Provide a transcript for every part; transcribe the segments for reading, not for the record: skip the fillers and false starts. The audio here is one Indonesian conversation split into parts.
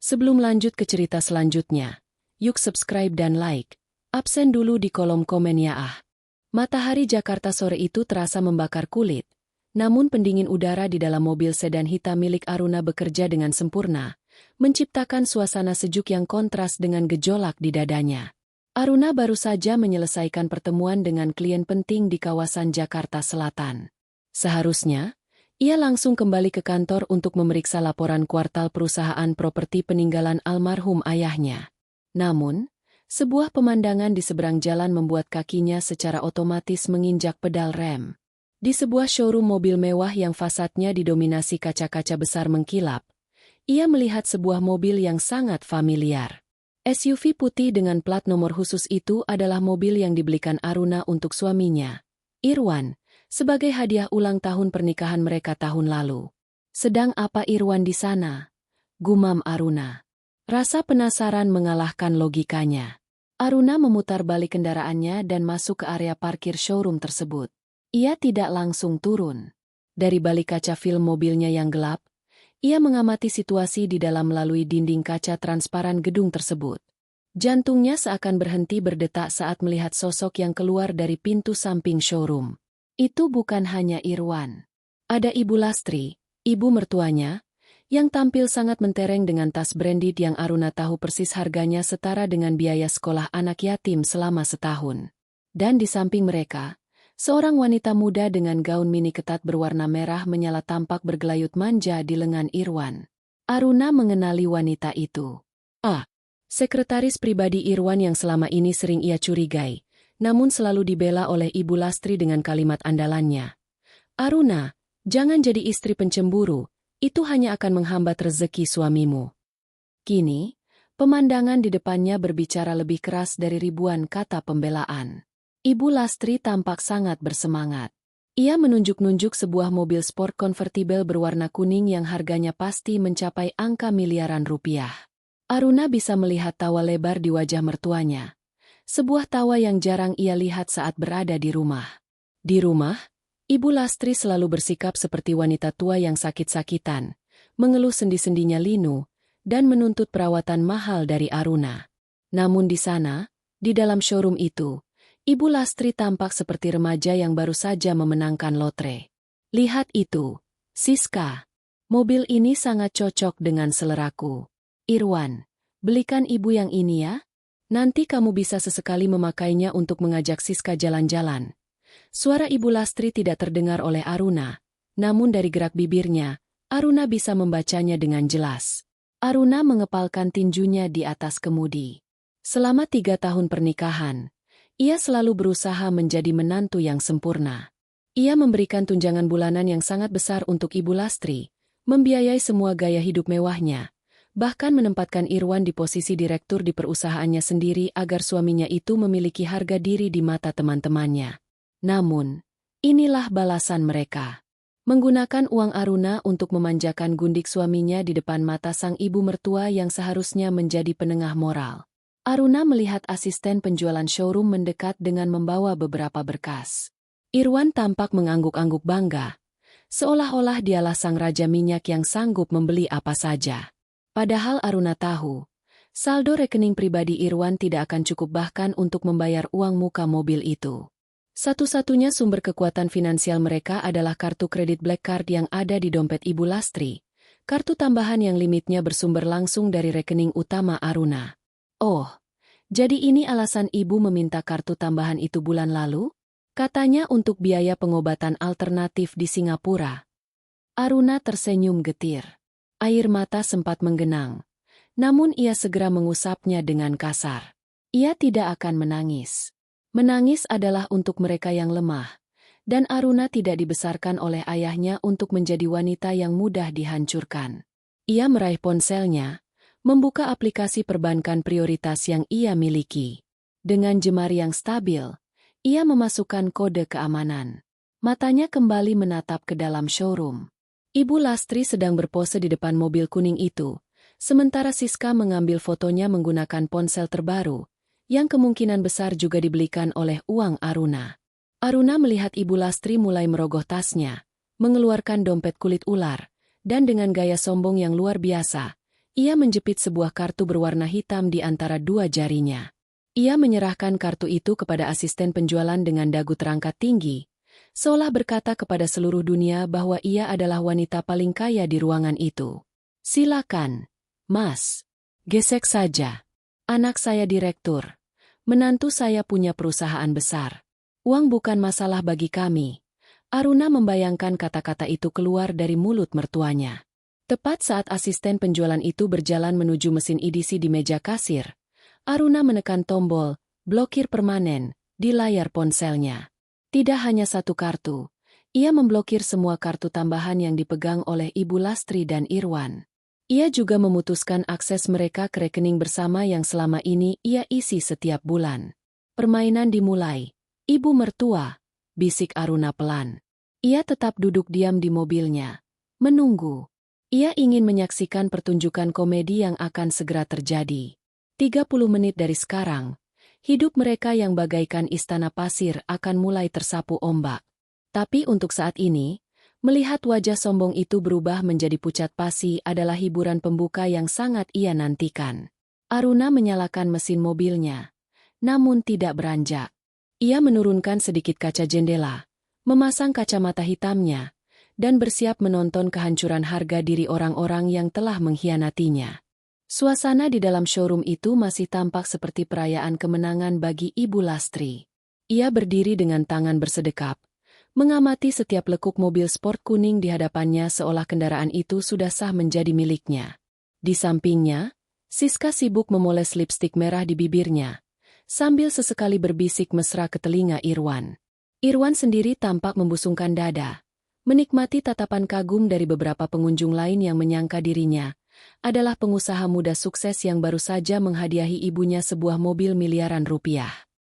Sebelum lanjut ke cerita selanjutnya, yuk subscribe dan like. Absen dulu di kolom komen ya ah. Matahari Jakarta sore itu terasa membakar kulit, namun pendingin udara di dalam mobil sedan hitam milik Aruna bekerja dengan sempurna, menciptakan suasana sejuk yang kontras dengan gejolak di dadanya. Aruna baru saja menyelesaikan pertemuan dengan klien penting di kawasan Jakarta Selatan. Seharusnya, ia langsung kembali ke kantor untuk memeriksa laporan kuartal perusahaan properti peninggalan almarhum ayahnya. Namun, sebuah pemandangan di seberang jalan membuat kakinya secara otomatis menginjak pedal rem. Di sebuah showroom mobil mewah yang fasadnya didominasi kaca-kaca besar mengkilap, ia melihat sebuah mobil yang sangat familiar. SUV putih dengan plat nomor khusus itu adalah mobil yang dibelikan Aruna untuk suaminya, Irwan, sebagai hadiah ulang tahun pernikahan mereka tahun lalu. Sedang apa Irwan di sana? Gumam Aruna. Rasa penasaran mengalahkan logikanya. Aruna memutar balik kendaraannya dan masuk ke area parkir showroom tersebut. Ia tidak langsung turun. Dari balik kaca film mobilnya yang gelap, ia mengamati situasi di dalam melalui dinding kaca transparan gedung tersebut. Jantungnya seakan berhenti berdetak saat melihat sosok yang keluar dari pintu samping showroom. Itu bukan hanya Irwan. Ada Ibu Lastri, ibu mertuanya, yang tampil sangat mentereng dengan tas branded yang Aruna tahu persis harganya setara dengan biaya sekolah anak yatim selama setahun. Dan di samping mereka, seorang wanita muda dengan gaun mini ketat berwarna merah menyala tampak bergelayut manja di lengan Irwan. Aruna mengenali wanita itu. Sekretaris pribadi Irwan yang selama ini sering ia curigai, namun selalu dibela oleh Ibu Lastri dengan kalimat andalannya. Aruna, jangan jadi istri pencemburu. Itu hanya akan menghambat rezeki suamimu. Kini, pemandangan di depannya berbicara lebih keras dari ribuan kata pembelaan. Ibu Lastri tampak sangat bersemangat. Ia menunjuk-nunjuk sebuah mobil sport convertible berwarna kuning yang harganya pasti mencapai angka miliaran rupiah. Aruna bisa melihat tawa lebar di wajah mertuanya. Sebuah tawa yang jarang ia lihat saat berada di rumah. Di rumah, Ibu Lastri selalu bersikap seperti wanita tua yang sakit-sakitan, mengeluh sendi-sendinya linu, dan menuntut perawatan mahal dari Aruna. Namun di sana, di dalam showroom itu, Ibu Lastri tampak seperti remaja yang baru saja memenangkan lotre. Lihat itu, Siska. Mobil ini sangat cocok dengan seleraku. Irwan, belikan ibu yang ini ya. Nanti kamu bisa sesekali memakainya untuk mengajak Siska jalan-jalan. Suara Ibu Lastri tidak terdengar oleh Aruna, namun dari gerak bibirnya, Aruna bisa membacanya dengan jelas. Aruna mengepalkan tinjunya di atas kemudi. Selama 3 tahun pernikahan, ia selalu berusaha menjadi menantu yang sempurna. Ia memberikan tunjangan bulanan yang sangat besar untuk Ibu Lastri, membiayai semua gaya hidup mewahnya, bahkan menempatkan Irwan di posisi direktur di perusahaannya sendiri agar suaminya itu memiliki harga diri di mata teman-temannya. Namun, inilah balasan mereka. Menggunakan uang Aruna untuk memanjakan gundik suaminya di depan mata sang ibu mertua yang seharusnya menjadi penengah moral. Aruna melihat asisten penjualan showroom mendekat dengan membawa beberapa berkas. Irwan tampak mengangguk-angguk bangga, seolah-olah dialah sang raja minyak yang sanggup membeli apa saja. Padahal Aruna tahu, saldo rekening pribadi Irwan tidak akan cukup bahkan untuk membayar uang muka mobil itu. Satu-satunya sumber kekuatan finansial mereka adalah kartu kredit Black Card yang ada di dompet Ibu Lastri, kartu tambahan yang limitnya bersumber langsung dari rekening utama Aruna. Oh, jadi ini alasan ibu meminta kartu tambahan itu bulan lalu? Katanya untuk biaya pengobatan alternatif di Singapura. Aruna tersenyum getir. Air mata sempat menggenang, namun ia segera mengusapnya dengan kasar. Ia tidak akan menangis. Menangis adalah untuk mereka yang lemah, dan Aruna tidak dibesarkan oleh ayahnya untuk menjadi wanita yang mudah dihancurkan. Ia meraih ponselnya, membuka aplikasi perbankan prioritas yang ia miliki. Dengan jemari yang stabil, ia memasukkan kode keamanan. Matanya kembali menatap ke dalam showroom. Ibu Lastri sedang berpose di depan mobil kuning itu, sementara Siska mengambil fotonya menggunakan ponsel terbaru, yang kemungkinan besar juga dibelikan oleh uang Aruna. Aruna melihat Ibu Lastri mulai merogoh tasnya, mengeluarkan dompet kulit ular, dan dengan gaya sombong yang luar biasa, Ia menjepit sebuah kartu berwarna hitam di antara dua jarinya. Ia menyerahkan kartu itu kepada asisten penjualan dengan dagu terangkat tinggi, seolah berkata kepada seluruh dunia bahwa ia adalah wanita paling kaya di ruangan itu. Silakan, Mas. Gesek saja. Anak saya direktur. Menantu saya punya perusahaan besar. Uang bukan masalah bagi kami. Aruna membayangkan kata-kata itu keluar dari mulut mertuanya. Tepat saat asisten penjualan itu berjalan menuju mesin edisi di meja kasir, Aruna menekan tombol blokir permanen di layar ponselnya. Tidak hanya satu kartu, ia memblokir semua kartu tambahan yang dipegang oleh Ibu Lastri dan Irwan. Ia juga memutuskan akses mereka ke rekening bersama yang selama ini ia isi setiap bulan. Permainan dimulai. Ibu mertua, bisik Aruna pelan. Ia tetap duduk diam di mobilnya, menunggu. Ia ingin menyaksikan pertunjukan komedi yang akan segera terjadi. 30 menit dari sekarang, hidup mereka yang bagaikan istana pasir akan mulai tersapu ombak. Tapi untuk saat ini, melihat wajah sombong itu berubah menjadi pucat pasi adalah hiburan pembuka yang sangat ia nantikan. Aruna menyalakan mesin mobilnya, namun tidak beranjak. Ia menurunkan sedikit kaca jendela, memasang kacamata hitamnya, dan bersiap menonton kehancuran harga diri orang-orang yang telah mengkhianatinya. Suasana di dalam showroom itu masih tampak seperti perayaan kemenangan bagi Ibu Lastri. Ia berdiri dengan tangan bersedekap, mengamati setiap lekuk mobil sport kuning di hadapannya seolah kendaraan itu sudah sah menjadi miliknya. Di sampingnya, Siska sibuk memoles lipstik merah di bibirnya, sambil sesekali berbisik mesra ke telinga Irwan. Irwan sendiri tampak membusungkan dada, menikmati tatapan kagum dari beberapa pengunjung lain yang menyangka dirinya adalah pengusaha muda sukses yang baru saja menghadiahi ibunya sebuah mobil miliaran rupiah.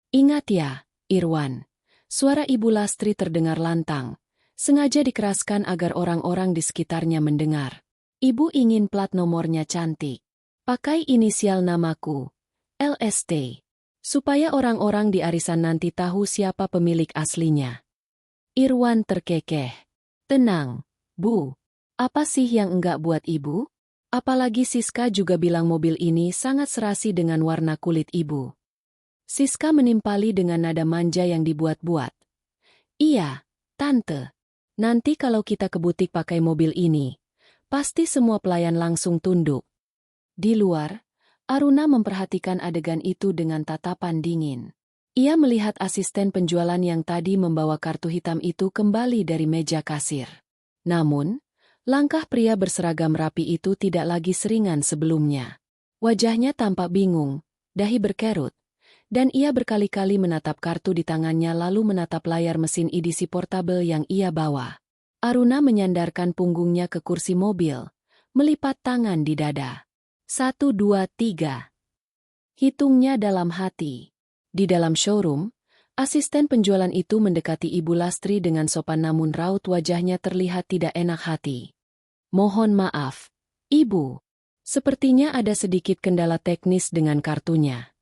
Ingat ya, Irwan. Suara Ibu Lastri terdengar lantang, sengaja dikeraskan agar orang-orang di sekitarnya mendengar. Ibu ingin plat nomornya cantik. Pakai inisial namaku, LST. Supaya orang-orang di arisan nanti tahu siapa pemilik aslinya. Irwan terkekeh. Tenang, Bu. Apa sih yang enggak buat Ibu? Apalagi Siska juga bilang mobil ini sangat serasi dengan warna kulit Ibu. Siska menimpali dengan nada manja yang dibuat-buat. Iya, Tante. Nanti kalau kita ke butik pakai mobil ini, pasti semua pelayan langsung tunduk. Di luar, Aruna memperhatikan adegan itu dengan tatapan dingin. Ia melihat asisten penjualan yang tadi membawa kartu hitam itu kembali dari meja kasir. Namun, langkah pria berseragam rapi itu tidak lagi seringan sebelumnya. Wajahnya tampak bingung, dahi berkerut, dan ia berkali-kali menatap kartu di tangannya lalu menatap layar mesin edisi portabel yang ia bawa. Aruna menyandarkan punggungnya ke kursi mobil, melipat tangan di dada. 1, 2, 3. Hitungnya dalam hati. Di dalam showroom, asisten penjualan itu mendekati Ibu Lastri dengan sopan namun raut wajahnya terlihat tidak enak hati. Mohon maaf, Ibu. Sepertinya ada sedikit kendala teknis dengan kartunya.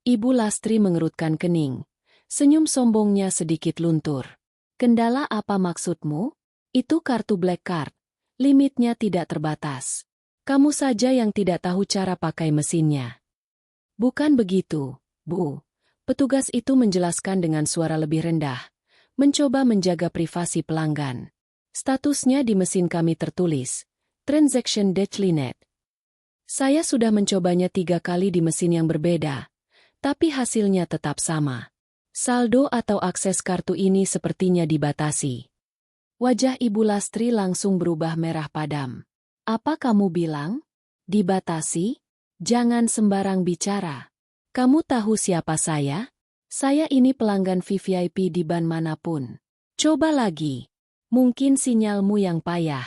Ibu Lastri mengerutkan kening. Senyum sombongnya sedikit luntur. Kendala apa maksudmu? Itu kartu Black Card. Limitnya tidak terbatas. Kamu saja yang tidak tahu cara pakai mesinnya. Bukan begitu, Bu. Petugas itu menjelaskan dengan suara lebih rendah, mencoba menjaga privasi pelanggan. Statusnya di mesin kami tertulis, Transaction Declined. Saya sudah mencobanya 3 kali di mesin yang berbeda, tapi hasilnya tetap sama. Saldo atau akses kartu ini sepertinya dibatasi. Wajah Ibu Lastri langsung berubah merah padam. Apa kamu bilang? Dibatasi? Jangan sembarang bicara. Kamu tahu siapa saya? Saya ini pelanggan VVIP di ban manapun. Coba lagi. Mungkin sinyalmu yang payah.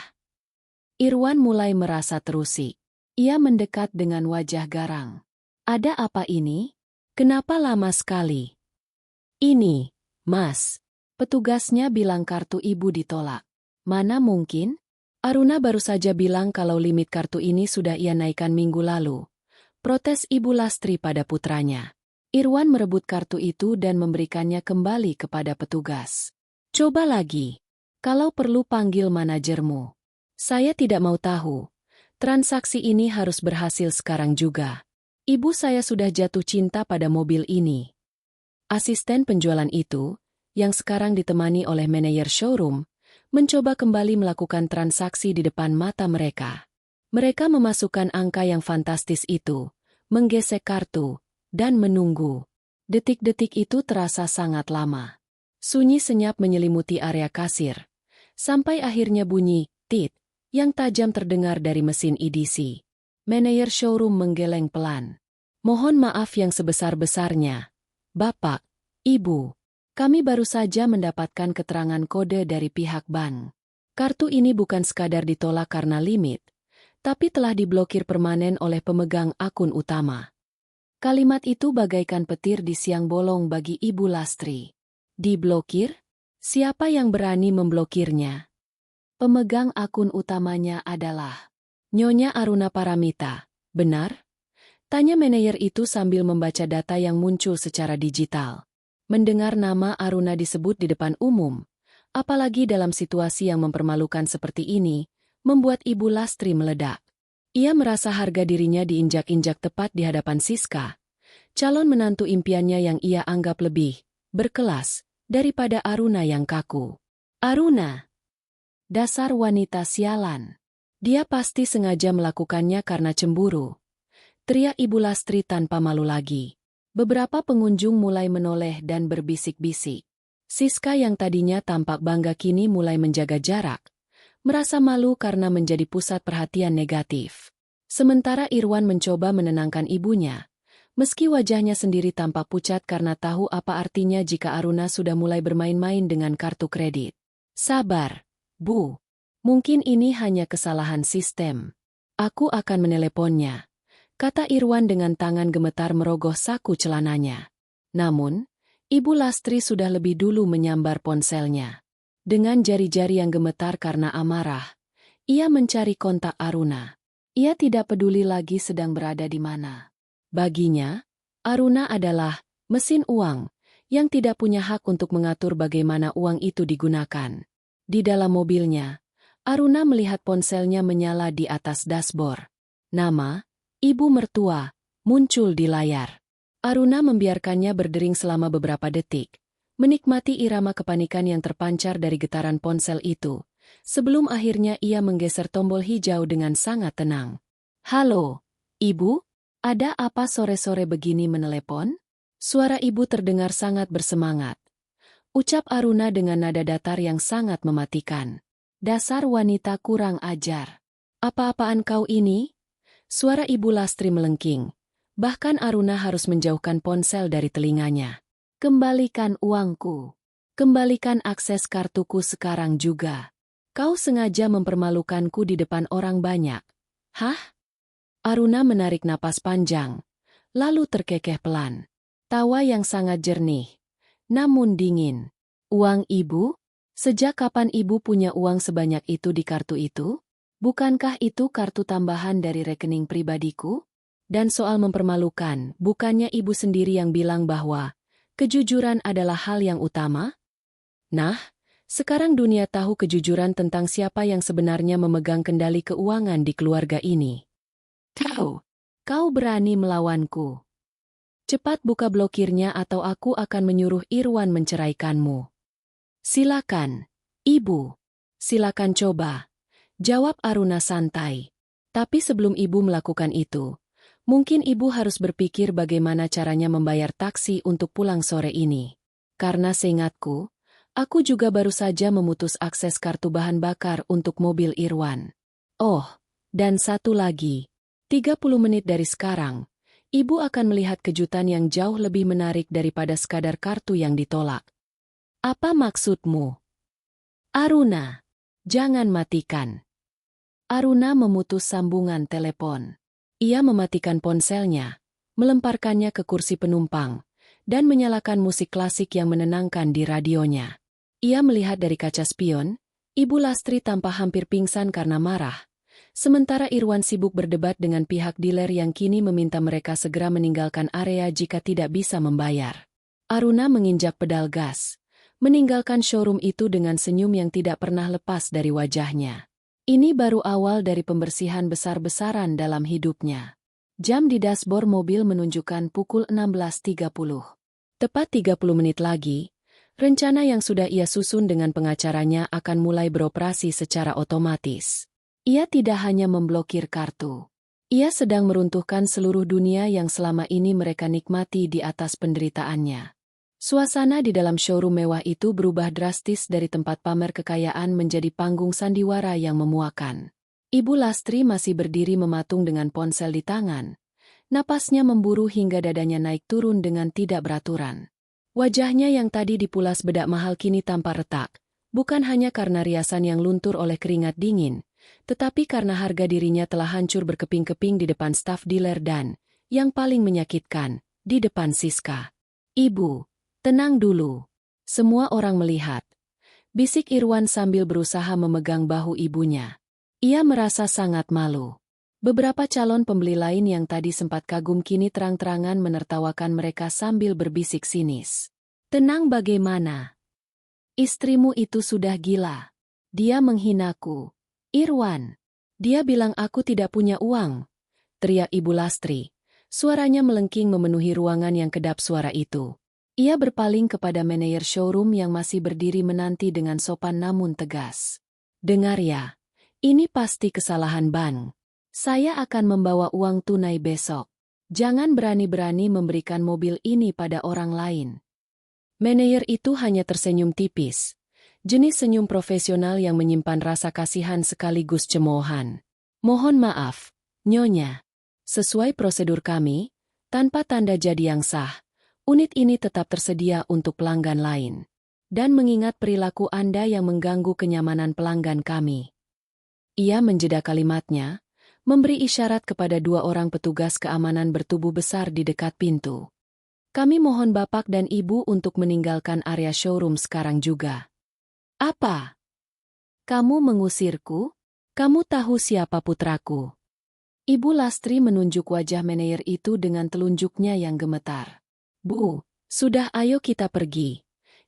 Irwan mulai merasa terusik. Ia mendekat dengan wajah garang. Ada apa ini? Kenapa lama sekali? Ini, Mas. Petugasnya bilang kartu Ibu ditolak. Mana mungkin? Aruna baru saja bilang kalau limit kartu ini sudah ia naikkan minggu lalu. Protes Ibu Lastri pada putranya. Irwan merebut kartu itu dan memberikannya kembali kepada petugas. Coba lagi. Kalau perlu panggil manajermu. Saya tidak mau tahu. Transaksi ini harus berhasil sekarang juga. Ibu saya sudah jatuh cinta pada mobil ini. Asisten penjualan itu, yang sekarang ditemani oleh manajer showroom, mencoba kembali melakukan transaksi di depan mata mereka. Mereka memasukkan angka yang fantastis itu, menggesek kartu, dan menunggu. Detik-detik itu terasa sangat lama. Sunyi senyap menyelimuti area kasir, sampai akhirnya bunyi, tit, yang tajam terdengar dari mesin EDC. Manajer showroom menggeleng pelan. Mohon maaf yang sebesar-besarnya. Bapak, Ibu, kami baru saja mendapatkan keterangan kode dari pihak bank. Kartu ini bukan sekadar ditolak karena limit, tapi telah diblokir permanen oleh pemegang akun utama. Kalimat itu bagaikan petir di siang bolong bagi Ibu Lastri. Diblokir? Siapa yang berani memblokirnya? Pemegang akun utamanya adalah Nyonya Aruna Paramita, benar? Tanya manajer itu sambil membaca data yang muncul secara digital. Mendengar nama Aruna disebut di depan umum, apalagi dalam situasi yang mempermalukan seperti ini, membuat Ibu Lastri meledak. Ia merasa harga dirinya diinjak-injak tepat di hadapan Siska, calon menantu impiannya yang ia anggap lebih berkelas daripada Aruna yang kaku. Aruna! Dasar wanita sialan. Dia pasti sengaja melakukannya karena cemburu. Teriak Ibu Lastri tanpa malu lagi. Beberapa pengunjung mulai menoleh dan berbisik-bisik. Siska yang tadinya tampak bangga kini mulai menjaga jarak. Merasa malu karena menjadi pusat perhatian negatif. Sementara Irwan mencoba menenangkan ibunya. Meski wajahnya sendiri tampak pucat karena tahu apa artinya jika Aruna sudah mulai bermain-main dengan kartu kredit. Sabar. Bu, mungkin ini hanya kesalahan sistem. Aku akan meneleponnya, kata Irwan dengan tangan gemetar merogoh saku celananya. Namun, Ibu Lastri sudah lebih dulu menyambar ponselnya. Dengan jari-jari yang gemetar karena amarah, ia mencari kontak Aruna. Ia tidak peduli lagi sedang berada di mana. Baginya, Aruna adalah mesin uang yang tidak punya hak untuk mengatur bagaimana uang itu digunakan. Di dalam mobilnya, Aruna melihat ponselnya menyala di atas dashboard. Nama, Ibu Mertua, muncul di layar. Aruna membiarkannya berdering selama beberapa detik, menikmati irama kepanikan yang terpancar dari getaran ponsel itu, sebelum akhirnya ia menggeser tombol hijau dengan sangat tenang. Halo, Ibu? Ada apa sore-sore begini menelepon? Suara ibu terdengar sangat bersemangat. Ucap Aruna dengan nada datar yang sangat mematikan. Dasar wanita kurang ajar. Apa-apaan kau ini? Suara Ibu Lastri melengking. Bahkan Aruna harus menjauhkan ponsel dari telinganya. Kembalikan uangku. Kembalikan akses kartuku sekarang juga. Kau sengaja mempermalukanku di depan orang banyak. Hah? Aruna menarik napas panjang, lalu terkekeh pelan. Tawa yang sangat jernih, namun dingin. Uang ibu? Sejak kapan ibu punya uang sebanyak itu di kartu itu? Bukankah itu kartu tambahan dari rekening pribadiku? Dan soal mempermalukan, bukannya ibu sendiri yang bilang bahwa kejujuran adalah hal yang utama? Nah, sekarang dunia tahu kejujuran tentang siapa yang sebenarnya memegang kendali keuangan di keluarga ini. Tahu, kau berani melawanku. Cepat buka blokirnya atau aku akan menyuruh Irwan menceraikanmu. Silakan, Ibu. Silakan coba. Jawab Aruna santai. Tapi sebelum Ibu melakukan itu, mungkin Ibu harus berpikir bagaimana caranya membayar taksi untuk pulang sore ini. Karena seingatku, aku juga baru saja memutus akses kartu bahan bakar untuk mobil Irwan. Oh, dan satu lagi. 30 menit dari sekarang, Ibu akan melihat kejutan yang jauh lebih menarik daripada sekadar kartu yang ditolak. Apa maksudmu? Aruna, jangan matikan. Aruna memutus sambungan telepon. Ia mematikan ponselnya, melemparkannya ke kursi penumpang, dan menyalakan musik klasik yang menenangkan di radionya. Ia melihat dari kaca spion, Ibu Lastri tampak hampir pingsan karena marah. Sementara Irwan sibuk berdebat dengan pihak dealer yang kini meminta mereka segera meninggalkan area jika tidak bisa membayar. Aruna menginjak pedal gas, meninggalkan showroom itu dengan senyum yang tidak pernah lepas dari wajahnya. Ini baru awal dari pembersihan besar-besaran dalam hidupnya. Jam di dashboard mobil menunjukkan pukul 16.30. Tepat 30 menit lagi, rencana yang sudah ia susun dengan pengacaranya akan mulai beroperasi secara otomatis. Ia tidak hanya memblokir kartu. Ia sedang meruntuhkan seluruh dunia yang selama ini mereka nikmati di atas penderitaannya. Suasana di dalam showroom mewah itu berubah drastis dari tempat pamer kekayaan menjadi panggung sandiwara yang memuakan. Ibu Lastri masih berdiri mematung dengan ponsel di tangan. Napasnya memburu hingga dadanya naik turun dengan tidak beraturan. Wajahnya yang tadi dipulas bedak mahal kini tampak retak, bukan hanya karena riasan yang luntur oleh keringat dingin, tetapi karena harga dirinya telah hancur berkeping-keping di depan staf dealer dan, yang paling menyakitkan, di depan Siska. "Ibu, tenang dulu. Semua orang melihat," bisik Irwan sambil berusaha memegang bahu ibunya. Ia merasa sangat malu. Beberapa calon pembeli lain yang tadi sempat kagum kini terang-terangan menertawakan mereka sambil berbisik sinis. "Tenang bagaimana? Istrimu itu sudah gila. Dia menghinaku. Irwan, dia bilang aku tidak punya uang," teriak Ibu Lastri. Suaranya melengking memenuhi ruangan yang kedap suara itu. Ia berpaling kepada manajer showroom yang masih berdiri menanti dengan sopan namun tegas. "Dengar ya, ini pasti kesalahan bank. Saya akan membawa uang tunai besok. Jangan berani-berani memberikan mobil ini pada orang lain." Manajer itu hanya tersenyum tipis. Jenis senyum profesional yang menyimpan rasa kasihan sekaligus cemoohan. "Mohon maaf, Nyonya. Sesuai prosedur kami, tanpa tanda jadi yang sah, unit ini tetap tersedia untuk pelanggan lain. Dan mengingat perilaku Anda yang mengganggu kenyamanan pelanggan kami." Ia menjeda kalimatnya, memberi isyarat kepada dua orang petugas keamanan bertubuh besar di dekat pintu. "Kami mohon Bapak dan Ibu untuk meninggalkan area showroom sekarang juga." "Apa? Kamu mengusirku? Kamu tahu siapa putraku?" Ibu Lastri menunjuk wajah manajer itu dengan telunjuknya yang gemetar. "Bu, sudah ayo kita pergi."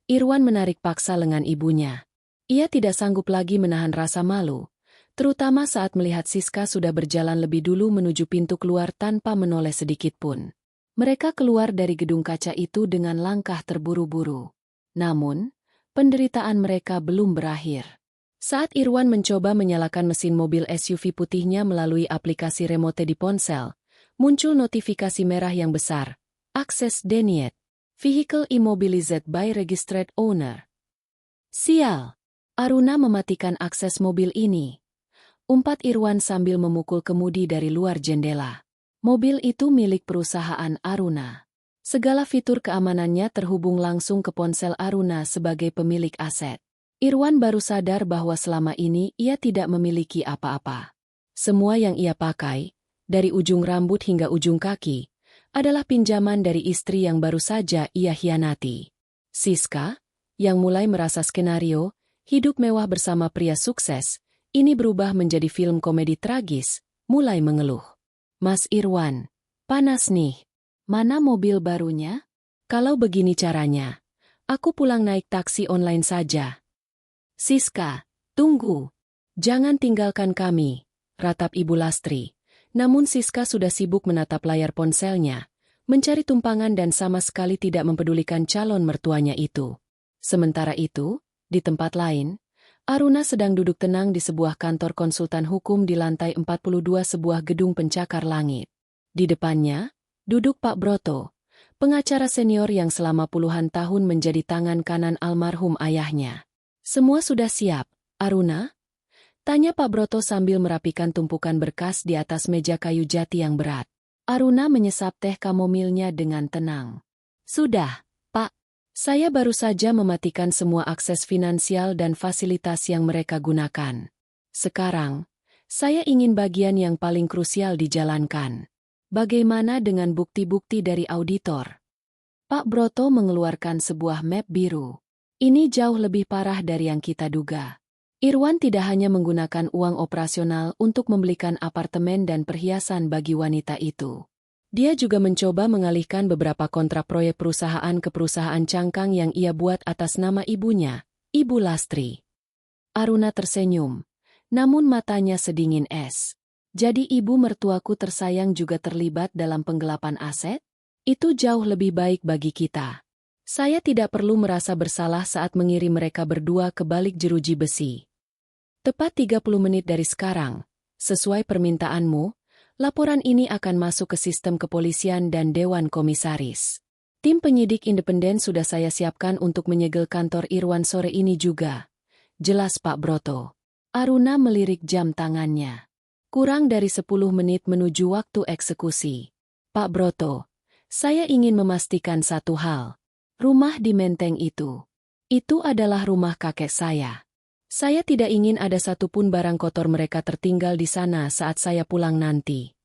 Irwan menarik paksa lengan ibunya. Ia tidak sanggup lagi menahan rasa malu, terutama saat melihat Siska sudah berjalan lebih dulu menuju pintu keluar tanpa menoleh sedikit pun. Mereka keluar dari gedung kaca itu dengan langkah terburu-buru. Namun, penderitaan mereka belum berakhir. Saat Irwan mencoba menyalakan mesin mobil SUV putihnya melalui aplikasi remote di ponsel, muncul notifikasi merah yang besar. "Access denied. Vehicle immobilized by registered owner." "Sial! Aruna mematikan akses mobil ini," umpat Irwan sambil memukul kemudi dari luar jendela. Mobil itu milik perusahaan Aruna. Segala fitur keamanannya terhubung langsung ke ponsel Aruna sebagai pemilik aset. Irwan baru sadar bahwa selama ini ia tidak memiliki apa-apa. Semua yang ia pakai, dari ujung rambut hingga ujung kaki, adalah pinjaman dari istri yang baru saja ia hianati. Siska, yang mulai merasa skenario, hidup mewah bersama pria sukses, ini berubah menjadi film komedi tragis, mulai mengeluh. "Mas Irwan, panas nih. Mana mobil barunya? Kalau begini caranya, aku pulang naik taksi online saja." "Siska, tunggu. Jangan tinggalkan kami," ratap Ibu Lastri. Namun Siska sudah sibuk menatap layar ponselnya, mencari tumpangan dan sama sekali tidak mempedulikan calon mertuanya itu. Sementara itu, di tempat lain, Aruna sedang duduk tenang di sebuah kantor konsultan hukum di lantai 42 sebuah gedung pencakar langit. Di depannya, duduk Pak Broto, pengacara senior yang selama puluhan tahun menjadi tangan kanan almarhum ayahnya. "Semua sudah siap, Aruna?" tanya Pak Broto sambil merapikan tumpukan berkas di atas meja kayu jati yang berat. Aruna menyesap teh kamomilnya dengan tenang. "Sudah, Pak. Saya baru saja mematikan semua akses finansial dan fasilitas yang mereka gunakan. Sekarang, saya ingin bagian yang paling krusial dijalankan. Bagaimana dengan bukti-bukti dari auditor?" Pak Broto mengeluarkan sebuah map biru. "Ini jauh lebih parah dari yang kita duga." Irwan tidak hanya menggunakan uang operasional untuk membelikan apartemen dan perhiasan bagi wanita itu. Dia juga mencoba mengalihkan beberapa kontrak proyek perusahaan ke perusahaan cangkang yang ia buat atas nama ibunya, Ibu Lastri. Aruna tersenyum. namun matanya sedingin es. Jadi ibu mertuaku tersayang juga terlibat dalam penggelapan aset? Itu jauh lebih baik bagi kita. Saya tidak perlu merasa bersalah saat mengirim mereka berdua ke balik jeruji besi. Tepat 30 menit dari sekarang, sesuai permintaanmu, laporan ini akan masuk ke sistem kepolisian dan Dewan Komisaris. Tim penyidik independen sudah saya siapkan untuk menyegel kantor Irwan sore ini juga. Jelas Pak Broto. Aruna melirik jam tangannya. Kurang dari 10 menit menuju waktu eksekusi. Pak Broto, saya ingin memastikan satu hal. Rumah di Menteng itu adalah rumah kakek saya. Saya tidak ingin ada satupun barang kotor mereka tertinggal di sana saat saya pulang nanti.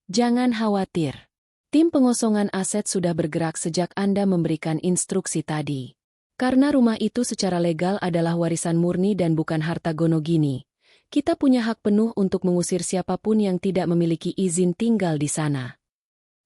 Jangan khawatir. Tim pengosongan aset sudah bergerak sejak Anda memberikan instruksi tadi. Karena rumah itu secara legal adalah warisan murni dan bukan harta gonogini, kita punya hak penuh untuk mengusir siapapun yang tidak memiliki izin tinggal di sana.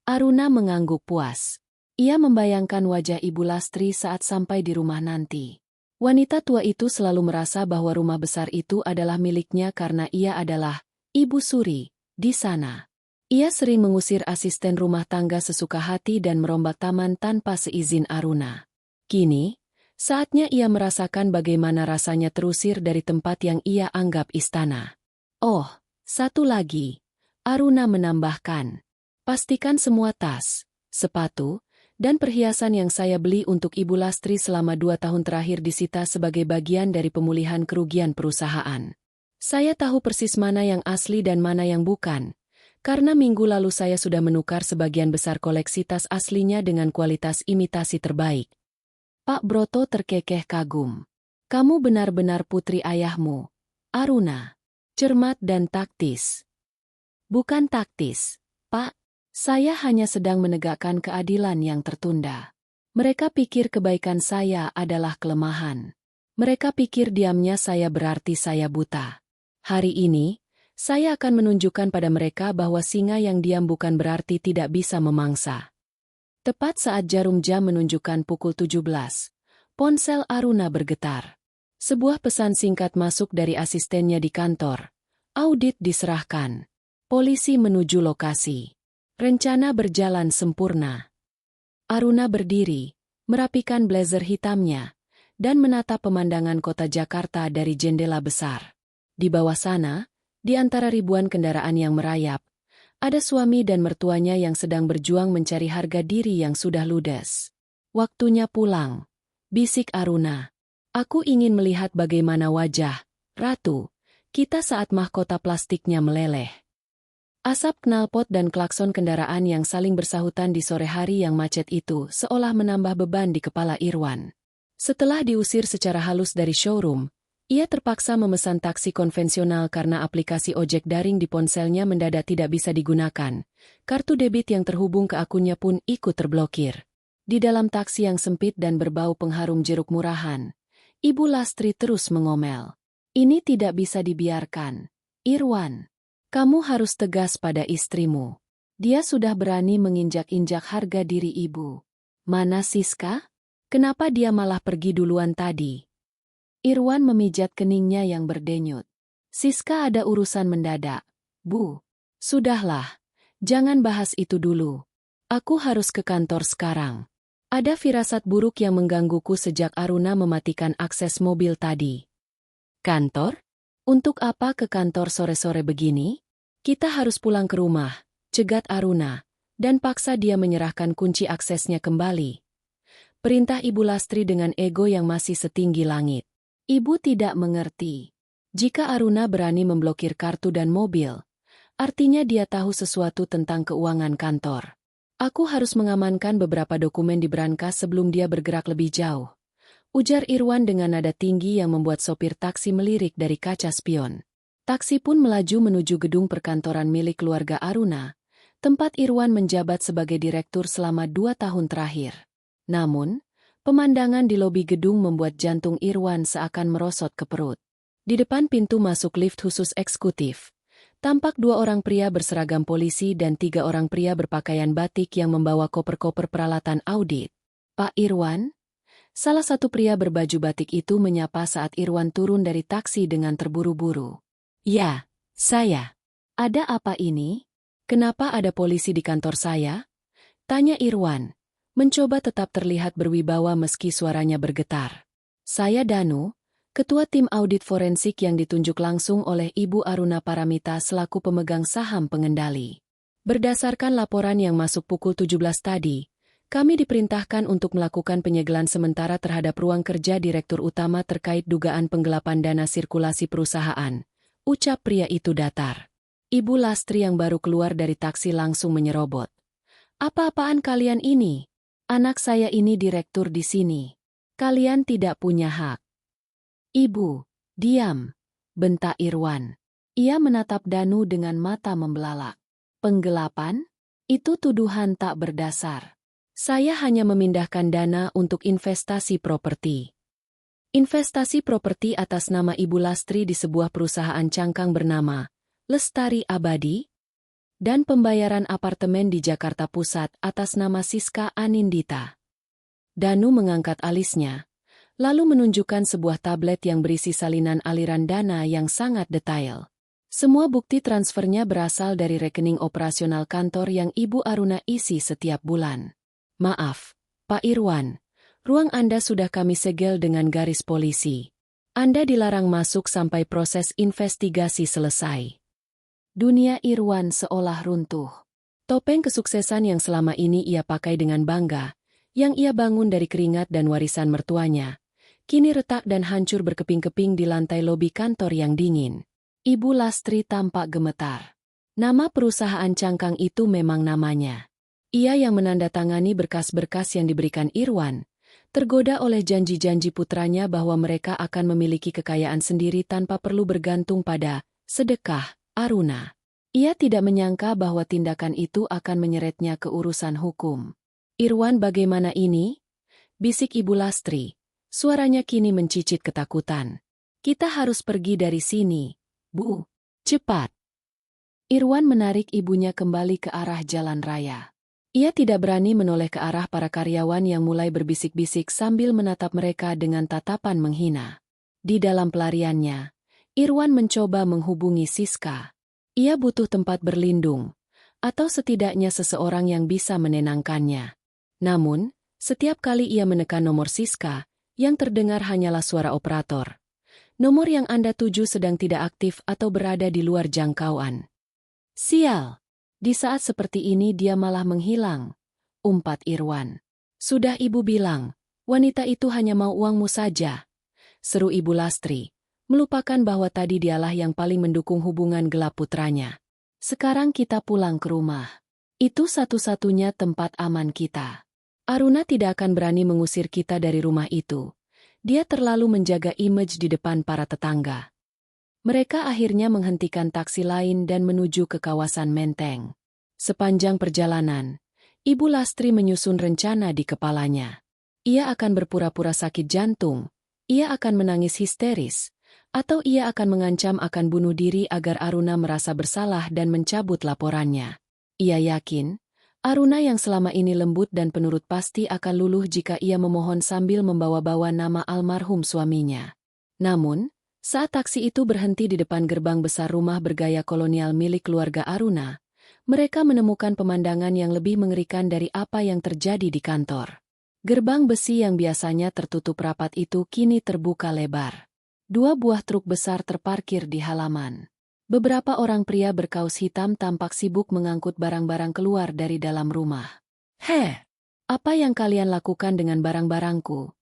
Aruna mengangguk puas. Ia membayangkan wajah Ibu Lastri saat sampai di rumah nanti. Wanita tua itu selalu merasa bahwa rumah besar itu adalah miliknya karena ia adalah Ibu Suri di sana. Ia sering mengusir asisten rumah tangga sesuka hati dan merombak taman tanpa seizin Aruna. Kini, saatnya ia merasakan bagaimana rasanya terusir dari tempat yang ia anggap istana. Oh, satu lagi. Aruna menambahkan. Pastikan semua tas, sepatu, dan perhiasan yang saya beli untuk Ibu Lastri selama 2 tahun terakhir disita sebagai bagian dari pemulihan kerugian perusahaan. Saya tahu persis mana yang asli dan mana yang bukan, karena minggu lalu saya sudah menukar sebagian besar koleksi tas aslinya dengan kualitas imitasi terbaik. Pak Broto terkekeh kagum. Kamu benar-benar putri ayahmu, Aruna. Cermat dan taktis. Bukan taktis, Pak. Saya hanya sedang menegakkan keadilan yang tertunda. Mereka pikir kebaikan saya adalah kelemahan. Mereka pikir diamnya saya berarti saya buta. Hari ini, saya akan menunjukkan pada mereka bahwa singa yang diam bukan berarti tidak bisa memangsa. Tepat saat jarum jam menunjukkan pukul 17, ponsel Aruna bergetar. Sebuah pesan singkat masuk dari asistennya di kantor. Audit diserahkan. Polisi menuju lokasi. Rencana berjalan sempurna. Aruna berdiri, merapikan blazer hitamnya, dan menatap pemandangan kota Jakarta dari jendela besar. Di bawah sana, di antara ribuan kendaraan yang merayap, ada suami dan mertuanya yang sedang berjuang mencari harga diri yang sudah ludes. Waktunya pulang, bisik Aruna. Aku ingin melihat bagaimana wajah Ratu kita saat mahkota plastiknya meleleh. Asap knalpot dan klakson kendaraan yang saling bersahutan di sore hari yang macet itu seolah menambah beban di kepala Irwan. Setelah diusir secara halus dari showroom, ia terpaksa memesan taksi konvensional karena aplikasi ojek daring di ponselnya mendadak tidak bisa digunakan. Kartu debit yang terhubung ke akunnya pun ikut terblokir. Di dalam taksi yang sempit dan berbau pengharum jeruk murahan, Ibu Lastri terus mengomel. Ini tidak bisa dibiarkan. Irwan. Kamu harus tegas pada istrimu. Dia sudah berani menginjak-injak harga diri ibu. Mana Siska? Kenapa dia malah pergi duluan tadi? Irwan memijat keningnya yang berdenyut. Siska ada urusan mendadak. Bu, sudahlah. Jangan bahas itu dulu. Aku harus ke kantor sekarang. Ada firasat buruk yang menggangguku sejak Aruna mematikan akses mobil tadi. Kantor? Untuk apa ke kantor sore-sore begini? Kita harus pulang ke rumah, cegat Aruna, dan paksa dia menyerahkan kunci aksesnya kembali. Perintah Ibu Lastri dengan ego yang masih setinggi langit. Ibu tidak mengerti. Jika Aruna berani memblokir kartu dan mobil, artinya dia tahu sesuatu tentang keuangan kantor. Aku harus mengamankan beberapa dokumen di brankas sebelum dia bergerak lebih jauh. Ujar Irwan dengan nada tinggi yang membuat sopir taksi melirik dari kaca spion. Taksi pun melaju menuju gedung perkantoran milik keluarga Aruna, tempat Irwan menjabat sebagai direktur selama 2 tahun terakhir. Namun, pemandangan di lobi gedung membuat jantung Irwan seakan merosot ke perut. Di depan pintu masuk lift khusus eksekutif, tampak 2 orang pria berseragam polisi dan 3 orang pria berpakaian batik yang membawa koper-koper peralatan audit. Pak Irwan? Salah satu pria berbaju batik itu menyapa saat Irwan turun dari taksi dengan terburu-buru. Ya, saya. Ada apa ini? Kenapa ada polisi di kantor saya? Tanya Irwan, mencoba tetap terlihat berwibawa meski suaranya bergetar. Saya Danu, ketua tim audit forensik yang ditunjuk langsung oleh Ibu Aruna Paramita selaku pemegang saham pengendali. Berdasarkan laporan yang masuk pukul 17 tadi, kami diperintahkan untuk melakukan penyegelan sementara terhadap ruang kerja Direktur Utama terkait dugaan penggelapan dana sirkulasi perusahaan, ucap pria itu datar. Ibu Lastri yang baru keluar dari taksi langsung menyerobot. Apa-apaan kalian ini? Anak saya ini direktur di sini. Kalian tidak punya hak. Ibu, diam, bentak Irwan. Ia menatap Danu dengan mata membelalak. Penggelapan? Itu tuduhan tak berdasar. Saya hanya memindahkan dana untuk investasi properti. Investasi properti atas nama Ibu Lastri di sebuah perusahaan cangkang bernama Lestari Abadi, dan pembayaran apartemen di Jakarta Pusat atas nama Siska Anindita. Danu mengangkat alisnya, lalu menunjukkan sebuah tablet yang berisi salinan aliran dana yang sangat detail. Semua bukti transfernya berasal dari rekening operasional kantor yang Ibu Aruna isi setiap bulan. Maaf, Pak Irwan, ruang Anda sudah kami segel dengan garis polisi. Anda dilarang masuk sampai proses investigasi selesai. Dunia Irwan seolah runtuh. Topeng kesuksesan yang selama ini ia pakai dengan bangga, yang ia bangun dari keringat dan warisan mertuanya, kini retak dan hancur berkeping-keping di lantai lobi kantor yang dingin. Ibu Lastri tampak gemetar. Nama perusahaan cangkang itu memang namanya. Ia yang menandatangani berkas-berkas yang diberikan Irwan, tergoda oleh janji-janji putranya bahwa mereka akan memiliki kekayaan sendiri tanpa perlu bergantung pada sedekah Aruna. Ia tidak menyangka bahwa tindakan itu akan menyeretnya ke urusan hukum. Irwan, bagaimana ini? Bisik Ibu Lastri. Suaranya kini mencicit ketakutan. Kita harus pergi dari sini, Bu. Cepat. Irwan menarik ibunya kembali ke arah jalan raya. Ia tidak berani menoleh ke arah para karyawan yang mulai berbisik-bisik sambil menatap mereka dengan tatapan menghina. Di dalam pelariannya, Irwan mencoba menghubungi Siska. Ia butuh tempat berlindung, atau setidaknya seseorang yang bisa menenangkannya. Namun, setiap kali ia menekan nomor Siska, yang terdengar hanyalah suara operator. Nomor yang Anda tuju sedang tidak aktif atau berada di luar jangkauan. Sial! Di saat seperti ini dia malah menghilang, umpat Irwan. Sudah Ibu bilang, wanita itu hanya mau uangmu saja, seru Ibu Lastri, melupakan bahwa tadi dialah yang paling mendukung hubungan gelap putranya. Sekarang kita pulang ke rumah. Itu satu-satunya tempat aman kita. Aruna tidak akan berani mengusir kita dari rumah itu. Dia terlalu menjaga image di depan para tetangga. Mereka akhirnya menghentikan taksi lain dan menuju ke kawasan Menteng. Sepanjang perjalanan, Ibu Lastri menyusun rencana di kepalanya. Ia akan berpura-pura sakit jantung, ia akan menangis histeris, atau ia akan mengancam akan bunuh diri agar Aruna merasa bersalah dan mencabut laporannya. Ia yakin, Aruna yang selama ini lembut dan penurut pasti akan luluh jika ia memohon sambil membawa-bawa nama almarhum suaminya. Namun, saat taksi itu berhenti di depan gerbang besar rumah bergaya kolonial milik keluarga Aruna, mereka menemukan pemandangan yang lebih mengerikan dari apa yang terjadi di kantor. Gerbang besi yang biasanya tertutup rapat itu kini terbuka lebar. 2 buah truk besar terparkir di halaman. Beberapa orang pria berkaus hitam tampak sibuk mengangkut barang-barang keluar dari dalam rumah. "Heh, apa yang kalian lakukan dengan barang-barangku?"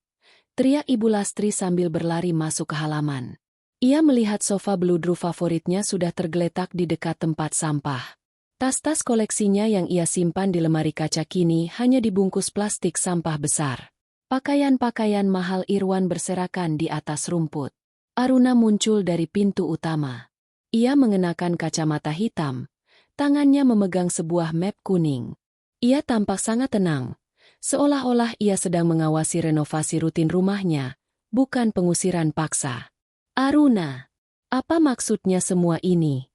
teriak Ibu Lastri sambil berlari masuk ke halaman. Ia melihat sofa beludru favoritnya sudah tergeletak di dekat tempat sampah. Tas-tas koleksinya yang ia simpan di lemari kaca kini hanya dibungkus plastik sampah besar. Pakaian-pakaian mahal Irwan berserakan di atas rumput. Aruna muncul dari pintu utama. Ia mengenakan kacamata hitam, tangannya memegang sebuah map kuning. Ia tampak sangat tenang, seolah-olah ia sedang mengawasi renovasi rutin rumahnya, bukan pengusiran paksa. "Aruna, apa maksudnya semua ini?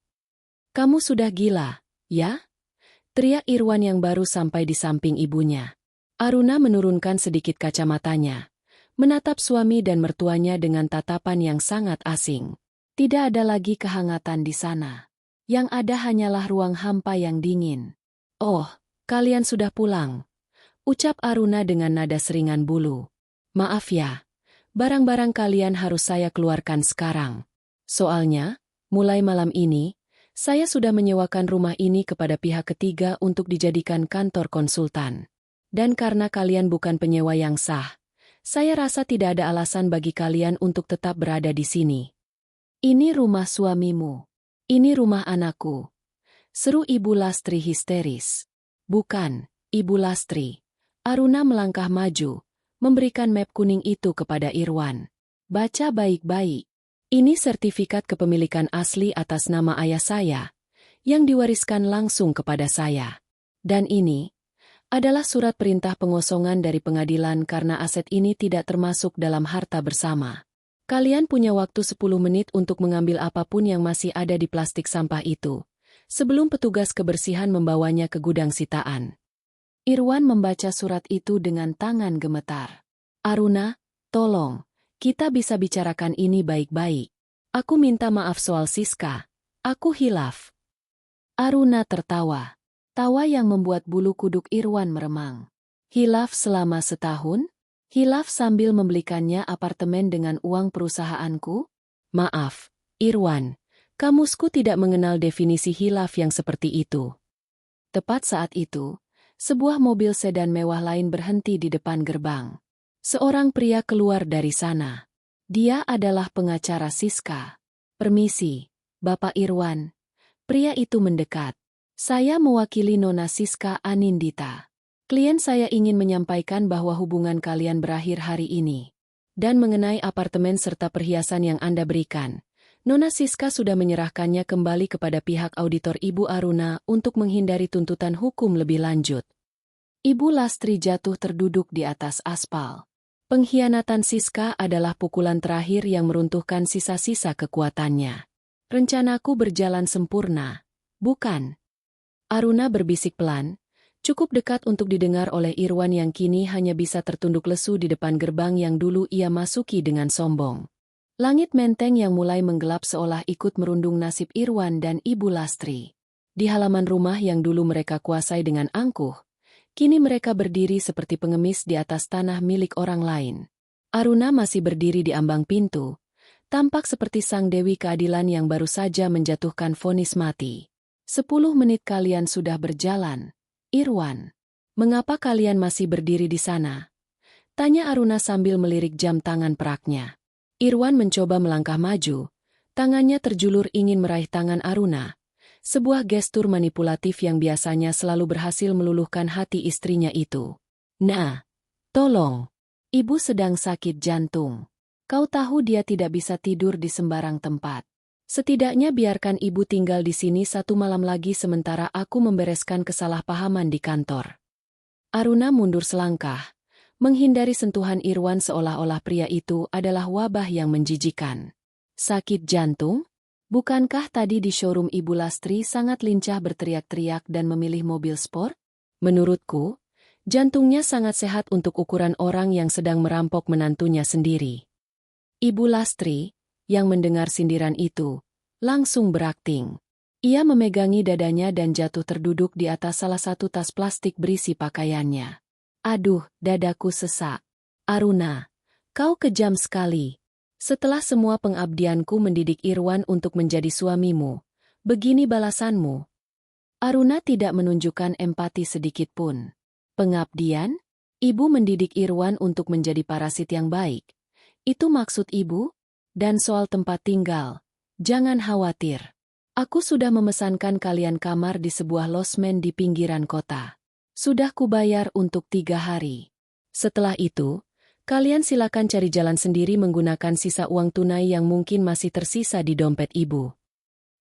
Kamu sudah gila, ya?" teriak Irwan yang baru sampai di samping ibunya. Aruna menurunkan sedikit kacamatanya, menatap suami dan mertuanya dengan tatapan yang sangat asing. Tidak ada lagi kehangatan di sana. Yang ada hanyalah ruang hampa yang dingin. "Oh, kalian sudah pulang," ucap Aruna dengan nada seringan bulu. "Maaf ya, barang-barang kalian harus saya keluarkan sekarang. Soalnya, mulai malam ini, saya sudah menyewakan rumah ini kepada pihak ketiga untuk dijadikan kantor konsultan. Dan karena kalian bukan penyewa yang sah, saya rasa tidak ada alasan bagi kalian untuk tetap berada di sini." "Ini rumah suamimu. Ini rumah anakku," seru Ibu Lastri histeris. "Bukan, Ibu Lastri." Aruna melangkah maju, memberikan map kuning itu kepada Irwan. "Baca baik-baik. Ini sertifikat kepemilikan asli atas nama ayah saya, yang diwariskan langsung kepada saya. Dan ini adalah surat perintah pengosongan dari pengadilan karena aset ini tidak termasuk dalam harta bersama. Kalian punya waktu 10 menit untuk mengambil apapun yang masih ada di plastik sampah itu, sebelum petugas kebersihan membawanya ke gudang sitaan." Irwan membaca surat itu dengan tangan gemetar. "Aruna, tolong, kita bisa bicarakan ini baik-baik. Aku minta maaf soal Siska. Aku hilaf." Aruna tertawa. Tawa yang membuat bulu kuduk Irwan meremang. "Hilaf selama setahun? Hilaf sambil membelikannya apartemen dengan uang perusahaanku? Maaf, Irwan, kamusku tidak mengenal definisi hilaf yang seperti itu." Tepat saat itu, sebuah mobil sedan mewah lain berhenti di depan gerbang. Seorang pria keluar dari sana. Dia adalah pengacara Siska. "Permisi, Bapak Irwan." Pria itu mendekat. "Saya mewakili Nona Siska Anindita. Klien saya ingin menyampaikan bahwa hubungan kalian berakhir hari ini. Dan mengenai apartemen serta perhiasan yang Anda berikan, Nona Siska sudah menyerahkannya kembali kepada pihak auditor Ibu Aruna untuk menghindari tuntutan hukum lebih lanjut." Ibu Lastri jatuh terduduk di atas aspal. Pengkhianatan Siska adalah pukulan terakhir yang meruntuhkan sisa-sisa kekuatannya. "Rencanaku berjalan sempurna, bukan?" Aruna berbisik pelan, cukup dekat untuk didengar oleh Irwan yang kini hanya bisa tertunduk lesu di depan gerbang yang dulu ia masuki dengan sombong. Langit menteng yang mulai menggelap seolah ikut merundung nasib Irwan dan Ibu Lastri. Di halaman rumah yang dulu mereka kuasai dengan angkuh, kini mereka berdiri seperti pengemis di atas tanah milik orang lain. Aruna masih berdiri di ambang pintu, tampak seperti sang Dewi Keadilan yang baru saja menjatuhkan vonis mati. 10 menit kalian sudah berjalan, Irwan. Mengapa kalian masih berdiri di sana?" tanya Aruna sambil melirik jam tangan peraknya. Irwan mencoba melangkah maju, tangannya terjulur ingin meraih tangan Aruna, sebuah gestur manipulatif yang biasanya selalu berhasil meluluhkan hati istrinya itu. "Nah, tolong. Ibu sedang sakit jantung. Kau tahu dia tidak bisa tidur di sembarang tempat. Setidaknya biarkan ibu tinggal di sini 1 malam lagi sementara aku membereskan kesalahpahaman di kantor." Aruna mundur selangkah, menghindari sentuhan Irwan seolah-olah pria itu adalah wabah yang menjijikan. "Sakit jantung? Bukankah tadi di showroom Ibu Lastri sangat lincah berteriak-teriak dan memilih mobil sport? Menurutku, jantungnya sangat sehat untuk ukuran orang yang sedang merampok menantunya sendiri." Ibu Lastri, yang mendengar sindiran itu, langsung berakting. Ia memegangi dadanya dan jatuh terduduk di atas salah satu tas plastik berisi pakaiannya. "Aduh, dadaku sesak. Aruna, kau kejam sekali. Setelah semua pengabdianku mendidik Irwan untuk menjadi suamimu, begini balasanmu." Aruna tidak menunjukkan empati sedikit pun. "Pengabdian? Ibu mendidik Irwan untuk menjadi parasit yang baik. Itu maksud ibu? Dan soal tempat tinggal, jangan khawatir. Aku sudah memesankan kalian kamar di sebuah losmen di pinggiran kota. Sudah kubayar untuk 3 hari. Setelah itu, kalian silakan cari jalan sendiri menggunakan sisa uang tunai yang mungkin masih tersisa di dompet ibu."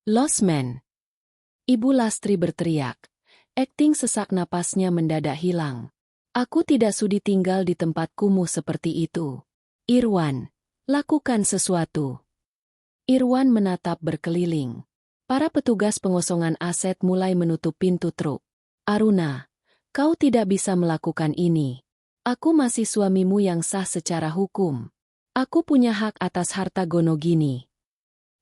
"Losmen!" Ibu Lastri berteriak. Akting sesak napasnya mendadak hilang. "Aku tidak sudi tinggal di tempat kumuh seperti itu. Irwan, lakukan sesuatu." Irwan menatap berkeliling. Para petugas pengosongan aset mulai menutup pintu truk. "Aruna, kau tidak bisa melakukan ini. Aku masih suamimu yang sah secara hukum. Aku punya hak atas harta Gonogini."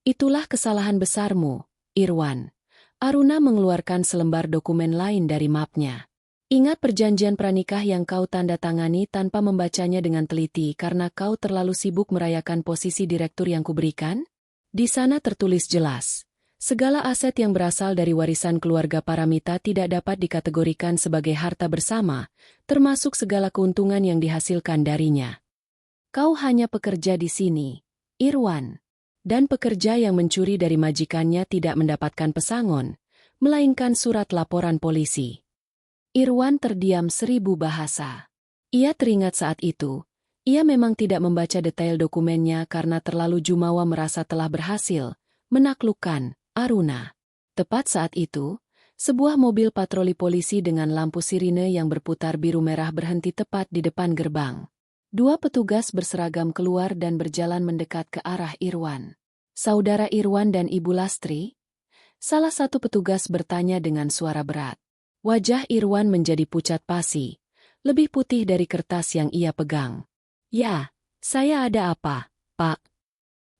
Itulah kesalahan besarmu, Irwan. Aruna mengeluarkan selembar dokumen lain dari mapnya. Ingat perjanjian pranikah yang kau tanda tangani tanpa membacanya dengan teliti karena kau terlalu sibuk merayakan posisi direktur yang kuberikan? Di sana tertulis jelas. Segala aset yang berasal dari warisan keluarga Paramita tidak dapat dikategorikan sebagai harta bersama, termasuk segala keuntungan yang dihasilkan darinya. Kau hanya pekerja di sini, Irwan. Dan pekerja yang mencuri dari majikannya tidak mendapatkan pesangon, melainkan surat laporan polisi. Irwan terdiam 1000 bahasa. Ia teringat saat itu, ia memang tidak membaca detail dokumennya karena terlalu jumawa merasa telah berhasil menaklukkan Aruna. Tepat saat itu, sebuah mobil patroli polisi dengan lampu sirine yang berputar biru merah berhenti tepat di depan gerbang. 2 petugas berseragam keluar dan berjalan mendekat ke arah Irwan. Saudara Irwan dan Ibu Lastri? Salah satu petugas bertanya dengan suara berat. Wajah Irwan menjadi pucat pasi, lebih putih dari kertas yang ia pegang. Ya, saya ada apa, Pak?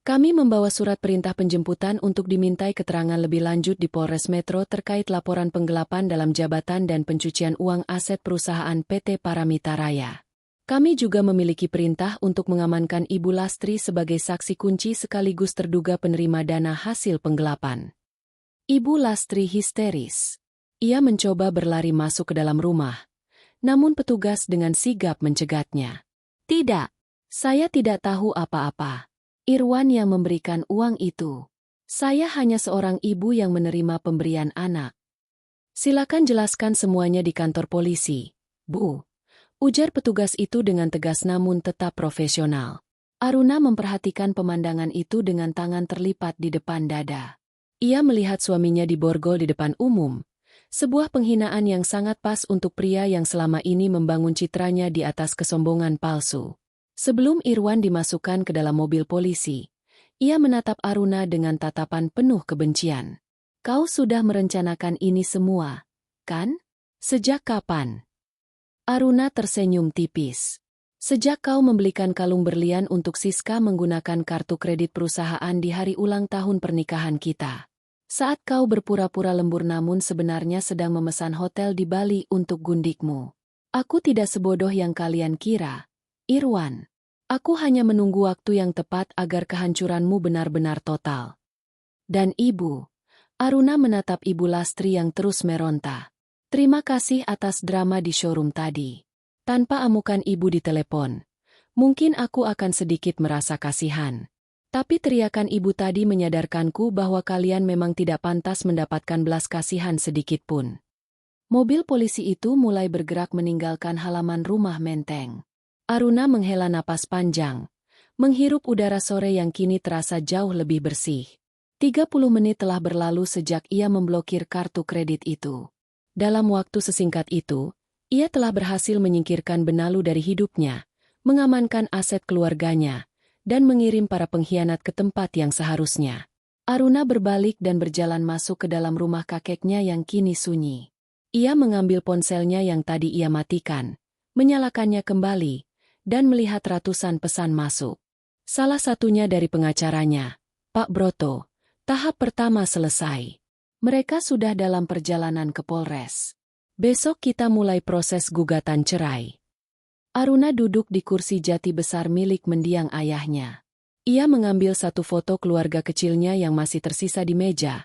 Kami membawa surat perintah penjemputan untuk dimintai keterangan lebih lanjut di Polres Metro terkait laporan penggelapan dalam jabatan dan pencucian uang aset perusahaan PT Paramita Raya. Kami juga memiliki perintah untuk mengamankan Ibu Lastri sebagai saksi kunci sekaligus terduga penerima dana hasil penggelapan. Ibu Lastri histeris. Ia mencoba berlari masuk ke dalam rumah, namun petugas dengan sigap mencegatnya. Tidak, saya tidak tahu apa-apa. Irwan yang memberikan uang itu. Saya hanya seorang ibu yang menerima pemberian anak. Silakan jelaskan semuanya di kantor polisi, Bu. Ujar petugas itu dengan tegas namun tetap profesional. Aruna memperhatikan pemandangan itu dengan tangan terlipat di depan dada. Ia melihat suaminya diborgol di depan umum. Sebuah penghinaan yang sangat pas untuk pria yang selama ini membangun citranya di atas kesombongan palsu. Sebelum Irwan dimasukkan ke dalam mobil polisi, ia menatap Aruna dengan tatapan penuh kebencian. Kau sudah merencanakan ini semua, kan? Sejak kapan? Aruna tersenyum tipis. Sejak kau membelikan kalung berlian untuk Siska menggunakan kartu kredit perusahaan di hari ulang tahun pernikahan kita. Saat kau berpura-pura lembur namun sebenarnya sedang memesan hotel di Bali untuk gundikmu. Aku tidak sebodoh yang kalian kira, Irwan. Aku hanya menunggu waktu yang tepat agar kehancuranmu benar-benar total. Dan ibu, Aruna menatap Ibu Lastri yang terus meronta. Terima kasih atas drama di showroom tadi. Tanpa amukan ibu di telepon, mungkin aku akan sedikit merasa kasihan. Tapi teriakan ibu tadi menyadarkanku bahwa kalian memang tidak pantas mendapatkan belas kasihan sedikit pun. Mobil polisi itu mulai bergerak meninggalkan halaman rumah Menteng. Aruna menghela napas panjang, menghirup udara sore yang kini terasa jauh lebih bersih. 30 menit telah berlalu sejak ia memblokir kartu kredit itu. Dalam waktu sesingkat itu, ia telah berhasil menyingkirkan benalu dari hidupnya, mengamankan aset keluarganya, dan mengirim para pengkhianat ke tempat yang seharusnya. Aruna berbalik dan berjalan masuk ke dalam rumah kakeknya yang kini sunyi. Ia mengambil ponselnya yang tadi ia matikan, menyalakannya kembali, dan melihat ratusan pesan masuk. Salah satunya dari pengacaranya, Pak Broto. Tahap pertama selesai. Mereka sudah dalam perjalanan ke Polres. Besok kita mulai proses gugatan cerai. Aruna duduk di kursi jati besar milik mendiang ayahnya. Ia mengambil satu foto keluarga kecilnya yang masih tersisa di meja,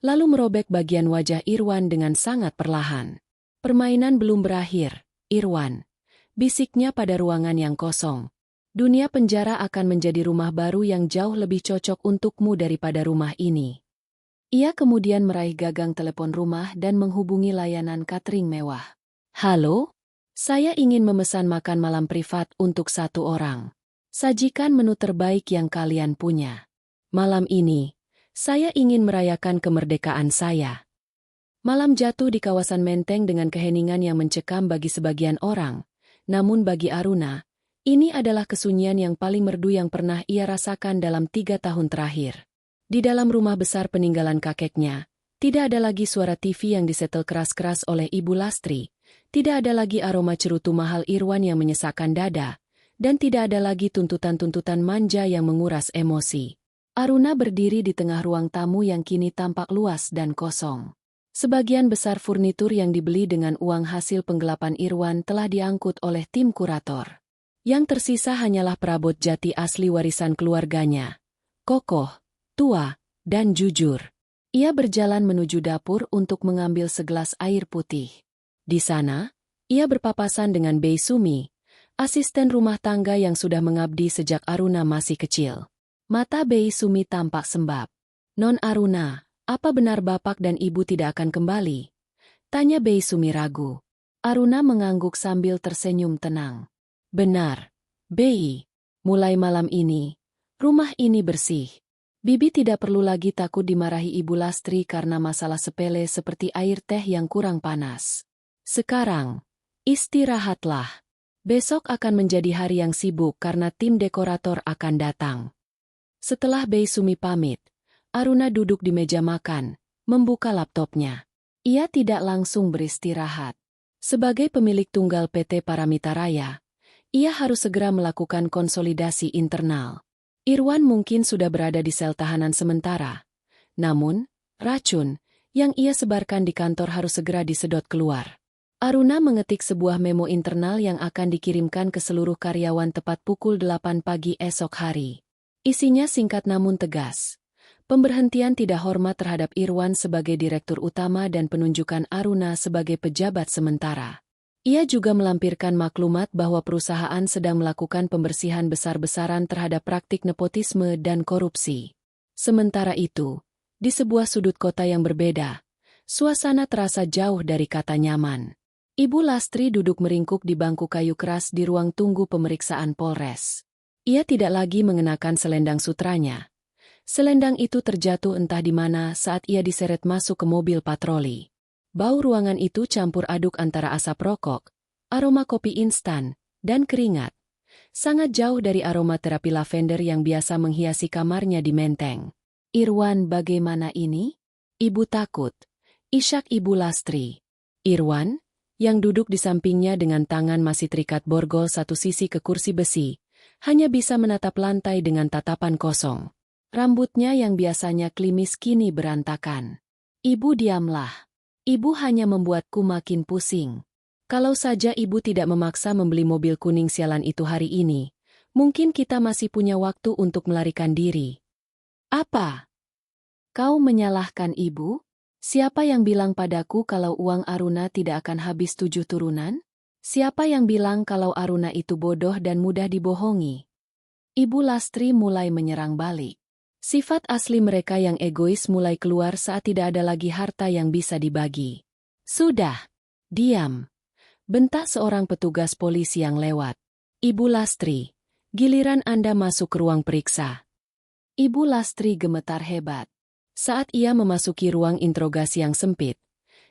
lalu merobek bagian wajah Irwan dengan sangat perlahan. Permainan belum berakhir, Irwan. Bisiknya pada ruangan yang kosong. Dunia penjara akan menjadi rumah baru yang jauh lebih cocok untukmu daripada rumah ini. Ia kemudian meraih gagang telepon rumah dan menghubungi layanan catering mewah. Halo? Saya ingin memesan makan malam privat untuk 1 orang. Sajikan menu terbaik yang kalian punya. Malam ini, saya ingin merayakan kemerdekaan saya. Malam jatuh di kawasan Menteng dengan keheningan yang mencekam bagi sebagian orang. Namun bagi Aruna, ini adalah kesunyian yang paling merdu yang pernah ia rasakan dalam 3 tahun terakhir. Di dalam rumah besar peninggalan kakeknya, tidak ada lagi suara TV yang disetel keras-keras oleh Ibu Lastri, tidak ada lagi aroma cerutu mahal Irwan yang menyesakkan dada, dan tidak ada lagi tuntutan-tuntutan manja yang menguras emosi. Aruna berdiri di tengah ruang tamu yang kini tampak luas dan kosong. Sebagian besar furnitur yang dibeli dengan uang hasil penggelapan Irwan telah diangkut oleh tim kurator. Yang tersisa hanyalah perabot jati asli warisan keluarganya. Kokoh, tua, dan jujur. Ia berjalan menuju dapur untuk mengambil segelas air putih. Di sana, ia berpapasan dengan Bei Sumi, asisten rumah tangga yang sudah mengabdi sejak Aruna masih kecil. Mata Bei Sumi tampak sembab. "Non Aruna, apa benar bapak dan ibu tidak akan kembali?" tanya Bei Sumi ragu. Aruna mengangguk sambil tersenyum tenang. "Benar, Bei. Mulai malam ini, rumah ini bersih. Bibi tidak perlu lagi takut dimarahi Ibu Lastri karena masalah sepele seperti air teh yang kurang panas. Sekarang, istirahatlah. Besok akan menjadi hari yang sibuk karena tim dekorator akan datang." Setelah Bei Sumi pamit, Aruna duduk di meja makan, membuka laptopnya. Ia tidak langsung beristirahat. Sebagai pemilik tunggal PT Paramita Raya, ia harus segera melakukan konsolidasi internal. Irwan mungkin sudah berada di sel tahanan sementara. Namun, racun yang ia sebarkan di kantor harus segera disedot keluar. Aruna mengetik sebuah memo internal yang akan dikirimkan ke seluruh karyawan tepat pukul 8 pagi esok hari. Isinya singkat namun tegas. Pemberhentian tidak hormat terhadap Irwan sebagai direktur utama dan penunjukan Aruna sebagai pejabat sementara. Ia juga melampirkan maklumat bahwa perusahaan sedang melakukan pembersihan besar-besaran terhadap praktik nepotisme dan korupsi. Sementara itu, di sebuah sudut kota yang berbeda, suasana terasa jauh dari kata nyaman. Ibu Lastri duduk meringkuk di bangku kayu keras di ruang tunggu pemeriksaan Polres. Ia tidak lagi mengenakan selendang sutranya. Selendang itu terjatuh entah di mana saat ia diseret masuk ke mobil patroli. Bau ruangan itu campur aduk antara asap rokok, aroma kopi instan, dan keringat. Sangat jauh dari aroma terapi lavender yang biasa menghiasi kamarnya di Menteng. "Irwan, bagaimana ini?" Ibu takut. Isyak Ibu Lastri. Irwan, yang duduk di sampingnya dengan tangan masih terikat borgol satu sisi ke kursi besi, hanya bisa menatap lantai dengan tatapan kosong. Rambutnya yang biasanya klimis kini berantakan. "Ibu, diamlah. Ibu hanya membuatku makin pusing. Kalau saja ibu tidak memaksa membeli mobil kuning sialan itu hari ini, mungkin kita masih punya waktu untuk melarikan diri." "Apa? Kau menyalahkan ibu? Siapa yang bilang padaku kalau uang Aruna tidak akan habis 7 turunan? Siapa yang bilang kalau Aruna itu bodoh dan mudah dibohongi?" Ibu Lastri mulai menyerang balik. Sifat asli mereka yang egois mulai keluar saat tidak ada lagi harta yang bisa dibagi. "Sudah, diam," bentak seorang petugas polisi yang lewat. "Ibu Lastri, giliran Anda masuk ke ruang periksa." Ibu Lastri gemetar hebat. Saat ia memasuki ruang interogasi yang sempit,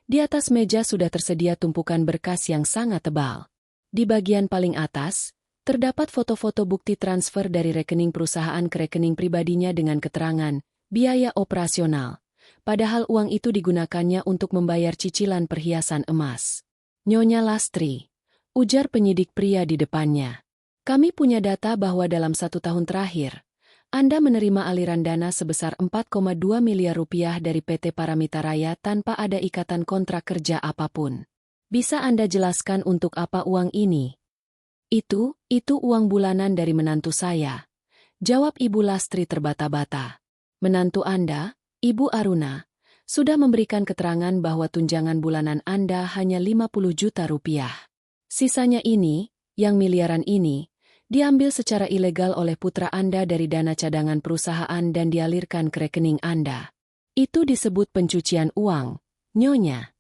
di atas meja sudah tersedia tumpukan berkas yang sangat tebal. Di bagian paling atas, terdapat foto-foto bukti transfer dari rekening perusahaan ke rekening pribadinya dengan keterangan biaya operasional, padahal uang itu digunakannya untuk membayar cicilan perhiasan emas. "Nyonya Lastri," ujar penyidik pria di depannya, "kami punya data bahwa dalam 1 tahun terakhir, Anda menerima aliran dana sebesar 4,2 miliar rupiah dari PT Paramita Raya tanpa ada ikatan kontrak kerja apapun. Bisa Anda jelaskan untuk apa uang ini?" Itu uang bulanan dari menantu saya," jawab Ibu Lastri terbata-bata. "Menantu Anda, Ibu Aruna, sudah memberikan keterangan bahwa tunjangan bulanan Anda hanya 50 juta rupiah. Sisanya ini, yang miliaran ini, diambil secara ilegal oleh putra Anda dari dana cadangan perusahaan dan dialirkan ke rekening Anda. Itu disebut pencucian uang, Nyonya."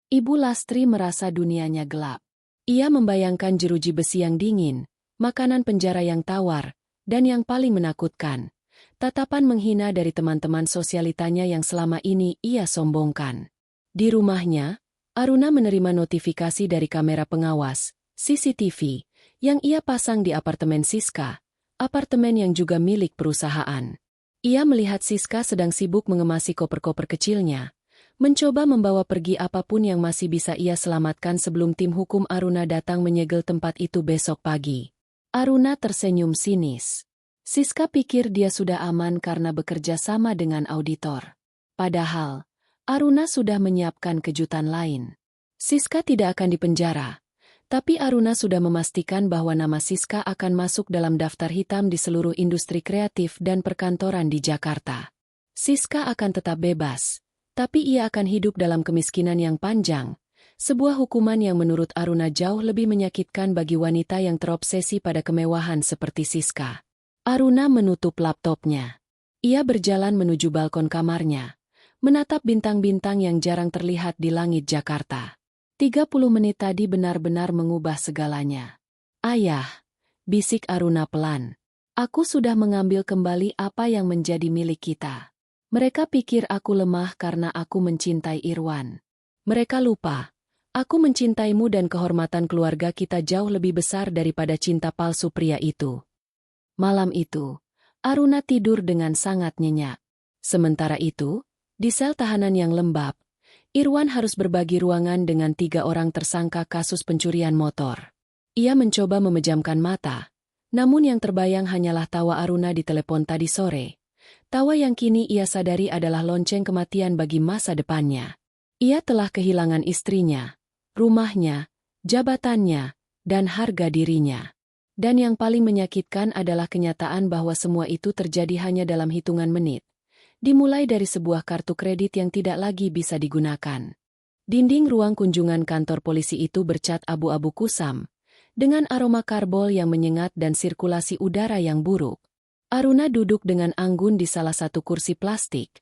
Ibu Lastri merasa dunianya gelap. Ia membayangkan jeruji besi yang dingin, makanan penjara yang tawar, dan yang paling menakutkan, tatapan menghina dari teman-teman sosialitanya yang selama ini ia sombongkan. Di rumahnya, Aruna menerima notifikasi dari kamera pengawas, CCTV, yang ia pasang di apartemen Siska, apartemen yang juga milik perusahaan. Ia melihat Siska sedang sibuk mengemasi koper-koper kecilnya, mencoba membawa pergi apapun yang masih bisa ia selamatkan sebelum tim hukum Aruna datang menyegel tempat itu besok pagi. Aruna tersenyum sinis. Siska pikir dia sudah aman karena bekerja sama dengan auditor. Padahal, Aruna sudah menyiapkan kejutan lain. Siska tidak akan dipenjara, tapi Aruna sudah memastikan bahwa nama Siska akan masuk dalam daftar hitam di seluruh industri kreatif dan perkantoran di Jakarta. Siska akan tetap bebas, tapi ia akan hidup dalam kemiskinan yang panjang, sebuah hukuman yang menurut Aruna jauh lebih menyakitkan bagi wanita yang terobsesi pada kemewahan seperti Siska. Aruna menutup laptopnya. Ia berjalan menuju balkon kamarnya, menatap bintang-bintang yang jarang terlihat di langit Jakarta. 30 menit tadi benar-benar mengubah segalanya. Ayah, bisik Aruna pelan. Aku sudah mengambil kembali apa yang menjadi milik kita. Mereka pikir aku lemah karena aku mencintai Irwan. Mereka lupa, aku mencintaimu dan kehormatan keluarga kita jauh lebih besar daripada cinta palsu pria itu. Malam itu, Aruna tidur dengan sangat nyenyak. Sementara itu, di sel tahanan yang lembab, Irwan harus berbagi ruangan dengan 3 orang tersangka kasus pencurian motor. Ia mencoba memejamkan mata, namun yang terbayang hanyalah tawa Aruna di telepon tadi sore. Tawa yang kini ia sadari adalah lonceng kematian bagi masa depannya. Ia telah kehilangan istrinya, rumahnya, jabatannya, dan harga dirinya. Dan yang paling menyakitkan adalah kenyataan bahwa semua itu terjadi hanya dalam hitungan menit. Dimulai dari sebuah kartu kredit yang tidak lagi bisa digunakan. Dinding ruang kunjungan kantor polisi itu bercat abu-abu kusam, dengan aroma karbol yang menyengat dan sirkulasi udara yang buruk. Aruna duduk dengan anggun di salah satu kursi plastik,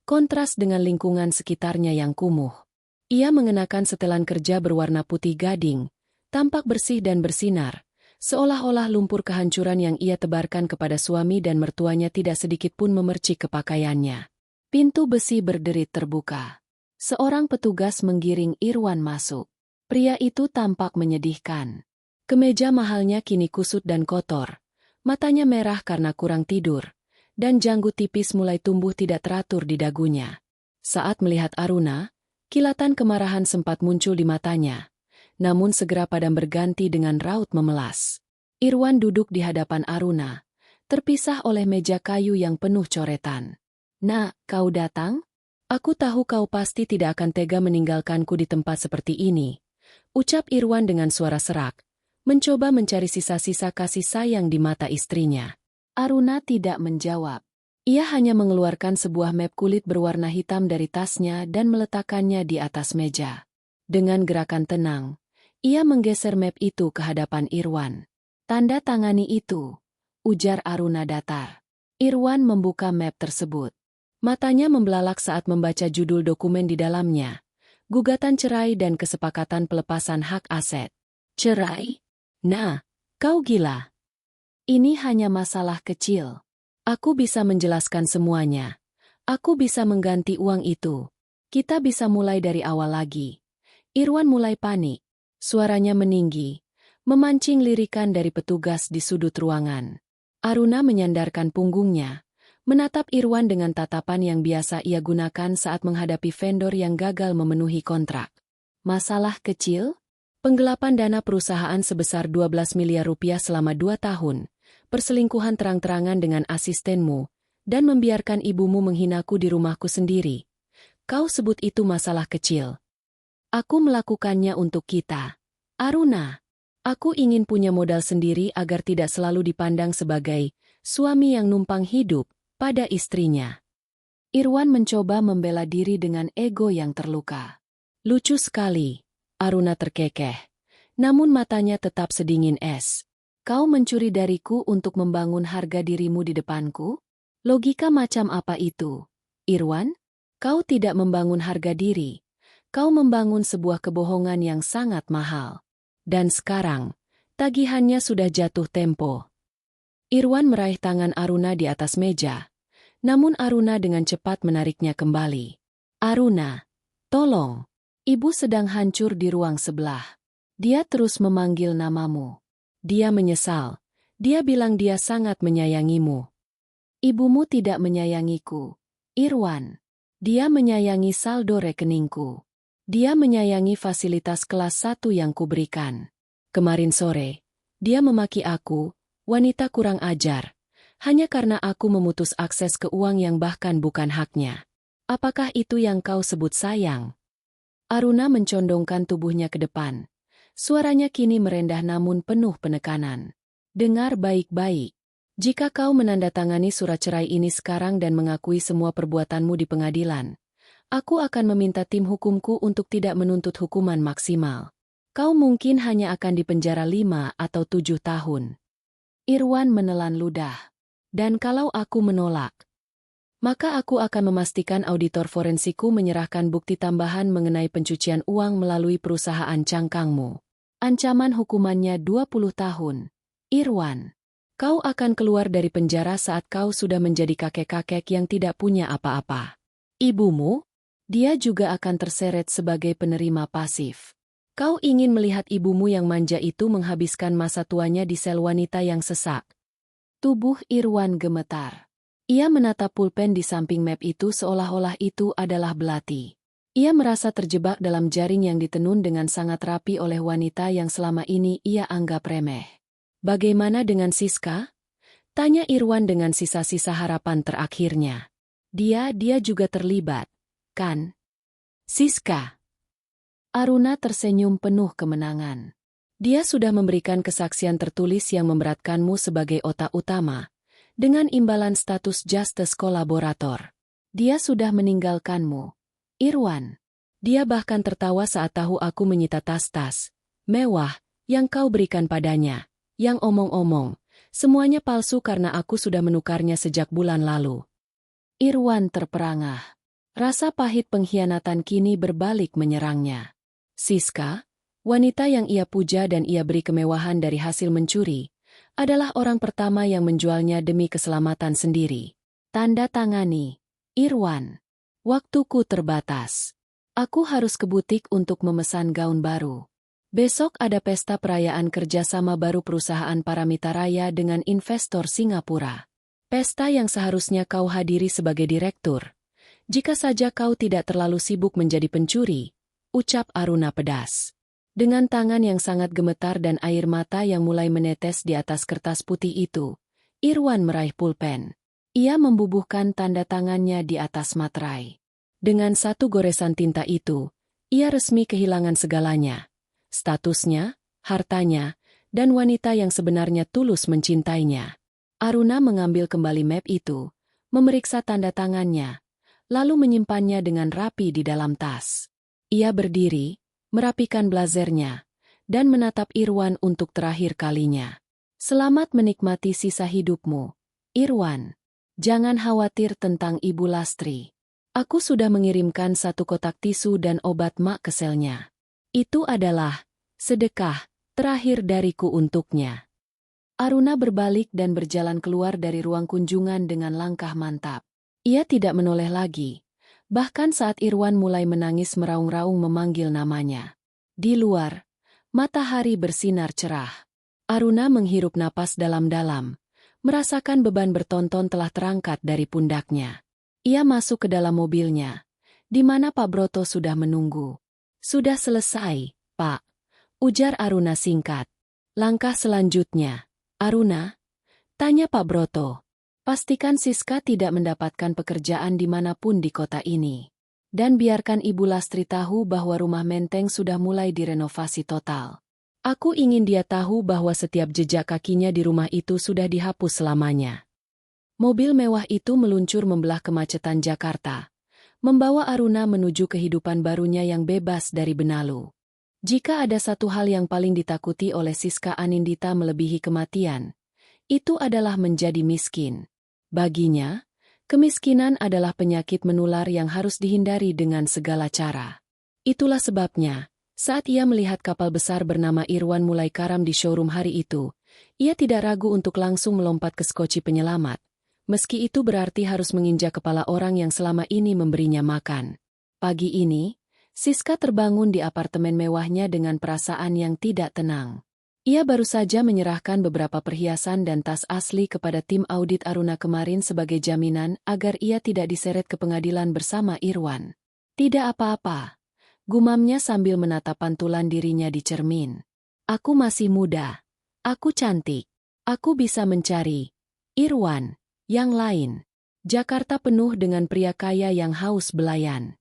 kontras dengan lingkungan sekitarnya yang kumuh. Ia mengenakan setelan kerja berwarna putih gading, tampak bersih dan bersinar, seolah-olah lumpur kehancuran yang ia tebarkan kepada suami dan mertuanya tidak sedikit pun memercik kepakaiannya. Pintu besi berderit terbuka. Seorang petugas menggiring Irwan masuk. Pria itu tampak menyedihkan. Kemeja mahalnya kini kusut dan kotor. Matanya merah karena kurang tidur, dan janggut tipis mulai tumbuh tidak teratur di dagunya. Saat melihat Aruna, kilatan kemarahan sempat muncul di matanya. Namun segera padam berganti dengan raut memelas. Irwan duduk di hadapan Aruna, terpisah oleh meja kayu yang penuh coretan. "Nak, kau datang? Aku tahu kau pasti tidak akan tega meninggalkanku di tempat seperti ini," ucap Irwan dengan suara serak, mencoba mencari sisa-sisa kasih sayang di mata istrinya. Aruna tidak menjawab. Ia hanya mengeluarkan sebuah map kulit berwarna hitam dari tasnya dan meletakkannya di atas meja. Dengan gerakan tenang, ia menggeser map itu ke hadapan Irwan. "Tanda tangani itu," ujar Aruna datar. Irwan membuka map tersebut. Matanya membelalak saat membaca judul dokumen di dalamnya. Gugatan cerai dan kesepakatan pelepasan hak aset. Cerai? Nah, kau gila. Ini hanya masalah kecil. Aku bisa menjelaskan semuanya. Aku bisa mengganti uang itu. Kita bisa mulai dari awal lagi. Irwan mulai panik. Suaranya meninggi, memancing lirikan dari petugas di sudut ruangan. Aruna menyandarkan punggungnya, menatap Irwan dengan tatapan yang biasa ia gunakan saat menghadapi vendor yang gagal memenuhi kontrak. Masalah kecil? Penggelapan dana perusahaan sebesar 12 miliar rupiah selama 2 tahun, perselingkuhan terang-terangan dengan asistenmu, dan membiarkan ibumu menghinaku di rumahku sendiri. Kau sebut itu masalah kecil? Aku melakukannya untuk kita. Aruna, aku ingin punya modal sendiri agar tidak selalu dipandang sebagai suami yang numpang hidup pada istrinya. Irwan mencoba membela diri dengan ego yang terluka. Lucu sekali, Aruna terkekeh. Namun matanya tetap sedingin es. Kau mencuri dariku untuk membangun harga dirimu di depanku? Logika macam apa itu, Irwan? Kau tidak membangun harga diri. Kau membangun sebuah kebohongan yang sangat mahal. Dan sekarang, tagihannya sudah jatuh tempo. Irwan meraih tangan Aruna di atas meja, namun Aruna dengan cepat menariknya kembali. Aruna, tolong. Ibu sedang hancur di ruang sebelah. Dia terus memanggil namamu. Dia menyesal. Dia bilang dia sangat menyayangimu. Ibumu tidak menyayangiku, Irwan. Dia menyayangi saldo rekeningku. Dia menyayangi fasilitas kelas 1 yang kuberikan. Kemarin sore, dia memaki aku, wanita kurang ajar, Hanya karena aku memutus akses ke uang yang bahkan bukan haknya. Apakah itu yang kau sebut sayang? Aruna mencondongkan tubuhnya ke depan. Suaranya kini merendah namun penuh penekanan. Dengar baik-baik. Jika kau menandatangani surat cerai ini sekarang dan mengakui semua perbuatanmu di pengadilan, aku akan meminta tim hukumku untuk tidak menuntut hukuman maksimal. Kau mungkin hanya akan dipenjara 5 atau 7 tahun. Irwan menelan ludah. Dan kalau aku menolak, maka aku akan memastikan auditor forensikku menyerahkan bukti tambahan mengenai pencucian uang melalui perusahaan cangkangmu. Ancaman hukumannya 20 tahun. Irwan, kau akan keluar dari penjara saat kau sudah menjadi kakek-kakek yang tidak punya apa-apa. Ibumu? Dia juga akan terseret sebagai penerima pasif. Kau ingin melihat ibumu yang manja itu menghabiskan masa tuanya di sel wanita yang sesak. Tubuh Irwan gemetar. Ia menatap pulpen di samping map itu seolah-olah itu adalah belati. Ia merasa terjebak dalam jaring yang ditenun dengan sangat rapi oleh wanita yang selama ini ia anggap remeh. Bagaimana dengan Siska? Tanya Irwan dengan sisa-sisa harapan terakhirnya. Dia juga terlibat, kan? Siska. Aruna tersenyum penuh kemenangan. Dia sudah memberikan kesaksian tertulis yang memberatkanmu sebagai otak utama, dengan imbalan status justice kolaborator. Dia sudah meninggalkanmu. Irwan. Dia bahkan tertawa saat tahu aku menyita tas-tas mewah yang kau berikan padanya, yang omong-omong, semuanya palsu karena aku sudah menukarnya sejak bulan lalu. Irwan terperangah. Rasa pahit pengkhianatan kini berbalik menyerangnya. Siska, wanita yang ia puja dan ia beri kemewahan dari hasil mencuri, adalah orang pertama yang menjualnya demi keselamatan sendiri. Tanda tangani. Irwan. Waktuku terbatas. Aku harus ke butik untuk memesan gaun baru. Besok ada pesta perayaan kerjasama baru perusahaan Paramita Raya dengan investor Singapura. Pesta yang seharusnya kau hadiri sebagai direktur. Jika saja kau tidak terlalu sibuk menjadi pencuri, ucap Aruna pedas. Dengan tangan yang sangat gemetar dan air mata yang mulai menetes di atas kertas putih itu, Irwan meraih pulpen. Ia membubuhkan tanda tangannya di atas materai. Dengan satu goresan tinta itu, ia resmi kehilangan segalanya. Statusnya, hartanya, dan wanita yang sebenarnya tulus mencintainya. Aruna mengambil kembali map itu, memeriksa tanda tangannya, lalu menyimpannya dengan rapi di dalam tas. Ia berdiri, merapikan blazernya, dan menatap Irwan untuk terakhir kalinya. Selamat menikmati sisa hidupmu, Irwan. Jangan khawatir tentang Ibu Lastri. Aku sudah mengirimkan 1 kotak tisu dan obat mak ke selnya. Itu adalah sedekah terakhir dariku untuknya. Aruna berbalik dan berjalan keluar dari ruang kunjungan dengan langkah mantap. Ia tidak menoleh lagi. Bahkan saat Irwan mulai menangis meraung-raung memanggil namanya. Di luar, matahari bersinar cerah. Aruna menghirup napas dalam-dalam, merasakan beban bertonton telah terangkat dari pundaknya. Ia masuk ke dalam mobilnya, di mana Pak Broto sudah menunggu. Sudah selesai, Pak, ujar Aruna singkat. Langkah selanjutnya, Aruna? Tanya Pak Broto. Pastikan Siska tidak mendapatkan pekerjaan dimanapun di kota ini. Dan biarkan Ibu Lastri tahu bahwa rumah Menteng sudah mulai direnovasi total. Aku ingin dia tahu bahwa setiap jejak kakinya di rumah itu sudah dihapus selamanya. Mobil mewah itu meluncur membelah kemacetan Jakarta, membawa Aruna menuju kehidupan barunya yang bebas dari benalu. Jika ada satu hal yang paling ditakuti oleh Siska Anindita melebihi kematian, itu adalah menjadi miskin. Baginya, kemiskinan adalah penyakit menular yang harus dihindari dengan segala cara. Itulah sebabnya, saat ia melihat kapal besar bernama Irwan mulai karam di showroom hari itu, ia tidak ragu untuk langsung melompat ke skoci penyelamat, meski itu berarti harus menginjak kepala orang yang selama ini memberinya makan. Pagi ini, Siska terbangun di apartemen mewahnya dengan perasaan yang tidak tenang. Ia baru saja menyerahkan beberapa perhiasan dan tas asli kepada tim audit Aruna kemarin sebagai jaminan agar ia tidak diseret ke pengadilan bersama Irwan. Tidak apa-apa, gumamnya sambil menatap pantulan dirinya di cermin. Aku masih muda. Aku cantik. Aku bisa mencari. Irwan, yang lain. Jakarta penuh dengan pria kaya yang haus belayan.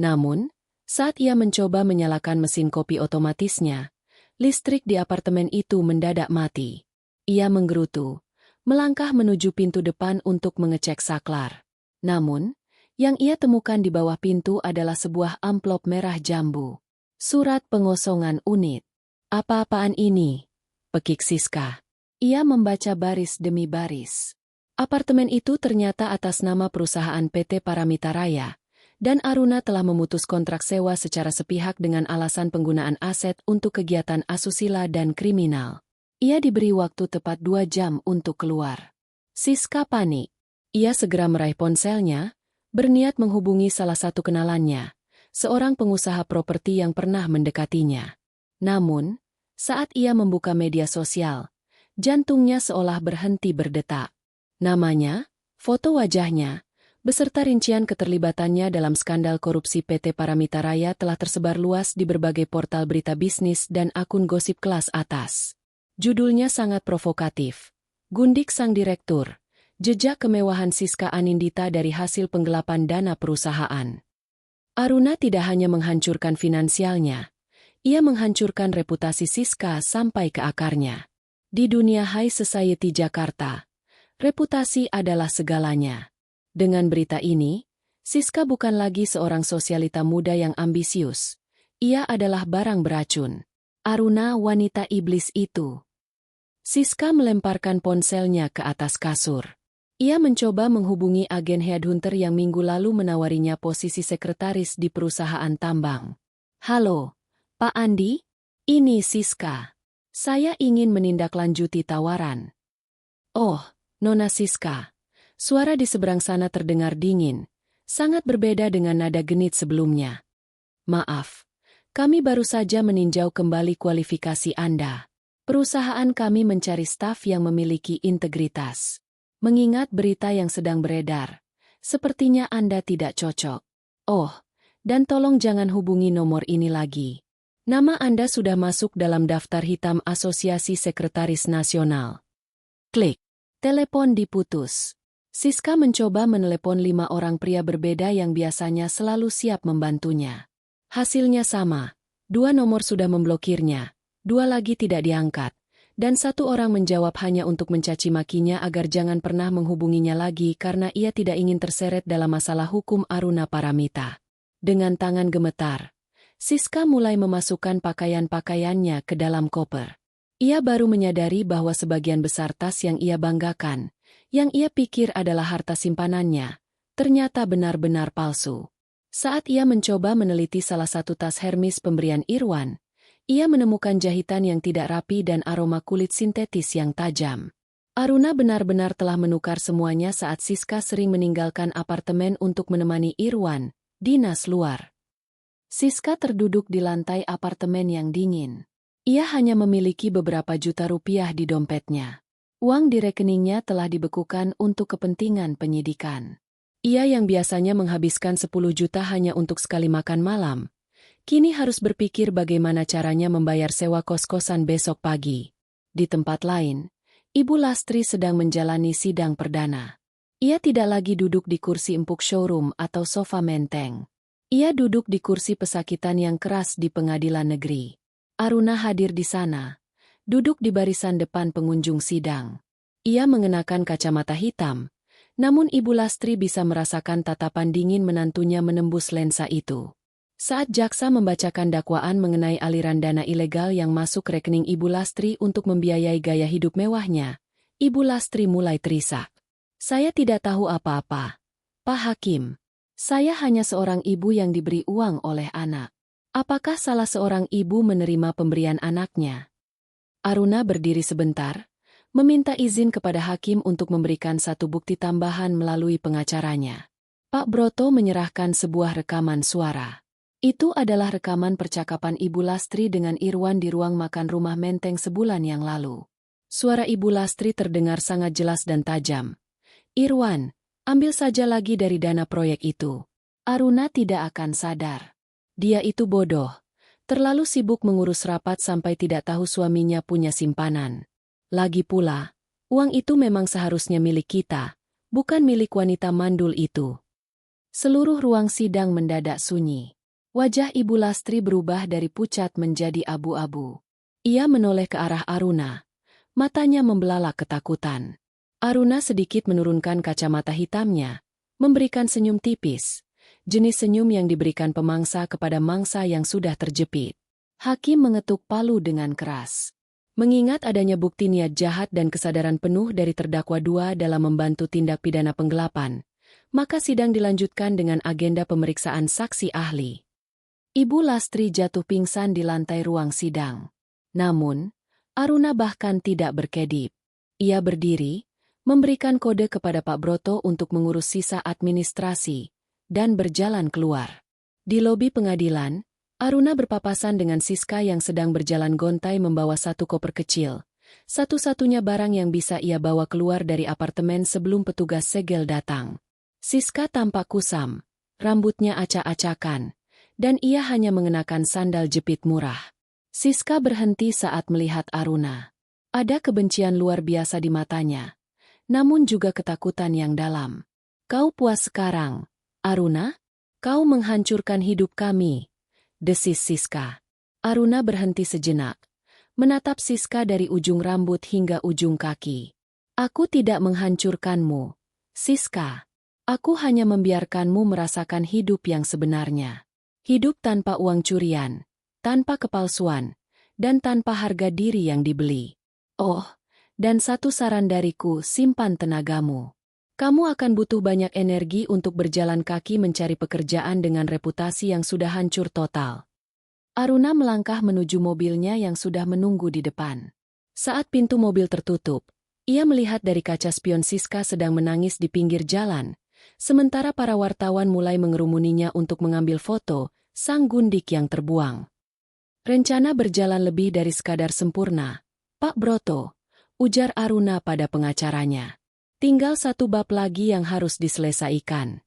Namun, saat ia mencoba menyalakan mesin kopi otomatisnya, listrik di apartemen itu mendadak mati. Ia menggerutu, melangkah menuju pintu depan untuk mengecek saklar. Namun, yang ia temukan di bawah pintu adalah sebuah amplop merah jambu. Surat pengosongan unit. Apa-apaan ini? Pekik Siska. Ia membaca baris demi baris. Apartemen itu ternyata atas nama perusahaan PT Paramita Raya, dan Aruna telah memutus kontrak sewa secara sepihak dengan alasan penggunaan aset untuk kegiatan asusila dan kriminal. Ia diberi waktu tepat 2 jam untuk keluar. Siska panik. Ia segera meraih ponselnya, berniat menghubungi salah satu kenalannya, seorang pengusaha properti yang pernah mendekatinya. Namun, saat ia membuka media sosial, jantungnya seolah berhenti berdetak. Namanya, foto wajahnya, beserta rincian keterlibatannya dalam skandal korupsi PT Paramita Raya telah tersebar luas di berbagai portal berita bisnis dan akun gosip kelas atas. Judulnya sangat provokatif. Gundik sang direktur. Jejak kemewahan Siska Anindita dari hasil penggelapan dana perusahaan. Aruna tidak hanya menghancurkan finansialnya, ia menghancurkan reputasi Siska sampai ke akarnya. Di dunia high society Jakarta, reputasi adalah segalanya. Dengan berita ini, Siska bukan lagi seorang sosialita muda yang ambisius. Ia adalah barang beracun. Aruna, wanita iblis itu. Siska melemparkan ponselnya ke atas kasur. Ia mencoba menghubungi agen headhunter yang minggu lalu menawarinya posisi sekretaris di perusahaan tambang. Halo, Pak Andi? Ini Siska. Saya ingin menindaklanjuti tawaran. Oh, Nona Siska. Suara di seberang sana terdengar dingin, sangat berbeda dengan nada genit sebelumnya. Maaf, kami baru saja meninjau kembali kualifikasi Anda. Perusahaan kami mencari staf yang memiliki integritas. Mengingat berita yang sedang beredar, sepertinya Anda tidak cocok. Oh, dan tolong jangan hubungi nomor ini lagi. Nama Anda sudah masuk dalam daftar hitam Asosiasi Sekretaris Nasional. Klik. Telepon diputus. Siska mencoba menelepon 5 orang pria berbeda yang biasanya selalu siap membantunya. Hasilnya sama. 2 nomor sudah memblokirnya, 2 lagi tidak diangkat, dan 1 orang menjawab hanya untuk mencaci makinya agar jangan pernah menghubunginya lagi karena ia tidak ingin terseret dalam masalah hukum Aruna Paramita. Dengan tangan gemetar, Siska mulai memasukkan pakaian-pakaiannya ke dalam koper. Ia baru menyadari bahwa sebagian besar tas yang ia banggakan, yang ia pikir adalah harta simpanannya, ternyata benar-benar palsu. Saat ia mencoba meneliti salah satu tas Hermes pemberian Irwan, ia menemukan jahitan yang tidak rapi dan aroma kulit sintetis yang tajam. Aruna benar-benar telah menukar semuanya saat Siska sering meninggalkan apartemen untuk menemani Irwan, dinas luar. Siska terduduk di lantai apartemen yang dingin. Ia hanya memiliki beberapa juta rupiah di dompetnya. Uang di rekeningnya telah dibekukan untuk kepentingan penyidikan. Ia yang biasanya menghabiskan 10 juta hanya untuk sekali makan malam, kini harus berpikir bagaimana caranya membayar sewa kos-kosan besok pagi. Di tempat lain, Ibu Lastri sedang menjalani sidang perdana. Ia tidak lagi duduk di kursi empuk showroom atau sofa menteng. Ia duduk di kursi pesakitan yang keras di pengadilan negeri. Aruna hadir di sana, duduk di barisan depan pengunjung sidang. Ia mengenakan kacamata hitam, namun Ibu Lastri bisa merasakan tatapan dingin menantunya menembus lensa itu. Saat jaksa membacakan dakwaan mengenai aliran dana ilegal yang masuk rekening Ibu Lastri untuk membiayai gaya hidup mewahnya, Ibu Lastri mulai terisak. Saya tidak tahu apa-apa, Pak Hakim. Saya hanya seorang ibu yang diberi uang oleh anak. Apakah salah seorang ibu menerima pemberian anaknya? Aruna berdiri sebentar, meminta izin kepada hakim untuk memberikan satu bukti tambahan melalui pengacaranya. Pak Broto menyerahkan sebuah rekaman suara. Itu adalah rekaman percakapan Ibu Lastri dengan Irwan di ruang makan rumah Menteng sebulan yang lalu. Suara Ibu Lastri terdengar sangat jelas dan tajam. Irwan, ambil saja lagi dari dana proyek itu. Aruna tidak akan sadar. Dia itu bodoh, terlalu sibuk mengurus rapat sampai tidak tahu suaminya punya simpanan. Lagi pula, Uang itu memang seharusnya milik kita, bukan milik wanita mandul itu. Seluruh ruang sidang mendadak sunyi. Wajah Ibu Lastri berubah dari pucat menjadi abu-abu. Ia menoleh ke arah Aruna. Matanya membelalak ketakutan. Aruna sedikit menurunkan kacamata hitamnya, memberikan senyum tipis. Jenis senyum yang diberikan pemangsa kepada mangsa yang sudah terjepit. Hakim mengetuk palu dengan keras. Mengingat adanya bukti niat jahat dan kesadaran penuh dari terdakwa dua dalam membantu tindak pidana penggelapan, maka sidang dilanjutkan dengan agenda pemeriksaan saksi ahli. Ibu Lastri jatuh pingsan di lantai ruang sidang. Namun, Aruna bahkan tidak berkedip. Ia berdiri, memberikan kode kepada Pak Broto untuk mengurus sisa administrasi, dan berjalan keluar. Di lobi pengadilan, Aruna berpapasan dengan Siska yang sedang berjalan gontai membawa satu koper kecil, satu-satunya barang yang bisa ia bawa keluar dari apartemen sebelum petugas segel datang. Siska tampak kusam, rambutnya acak-acakan, dan ia hanya mengenakan sandal jepit murah. Siska berhenti saat melihat Aruna. Ada kebencian luar biasa di matanya, namun juga ketakutan yang dalam. "Kau puas sekarang, Aruna? Kau menghancurkan hidup kami," desis Siska. Aruna berhenti sejenak, menatap Siska dari ujung rambut hingga ujung kaki. "Aku tidak menghancurkanmu, Siska. Aku hanya membiarkanmu merasakan hidup yang sebenarnya. Hidup tanpa uang curian, tanpa kepalsuan, dan tanpa harga diri yang dibeli. Oh, dan satu saran dariku, simpan tenagamu. Kamu akan butuh banyak energi untuk berjalan kaki mencari pekerjaan dengan reputasi yang sudah hancur total." Aruna melangkah menuju mobilnya yang sudah menunggu di depan. Saat pintu mobil tertutup, ia melihat dari kaca spion Siska sedang menangis di pinggir jalan, sementara para wartawan mulai mengerumuninya untuk mengambil foto sang gundik yang terbuang. "Rencana berjalan lebih dari sekadar sempurna, Pak Broto," ujar Aruna pada pengacaranya. "Tinggal satu bab lagi yang harus diselesaikan."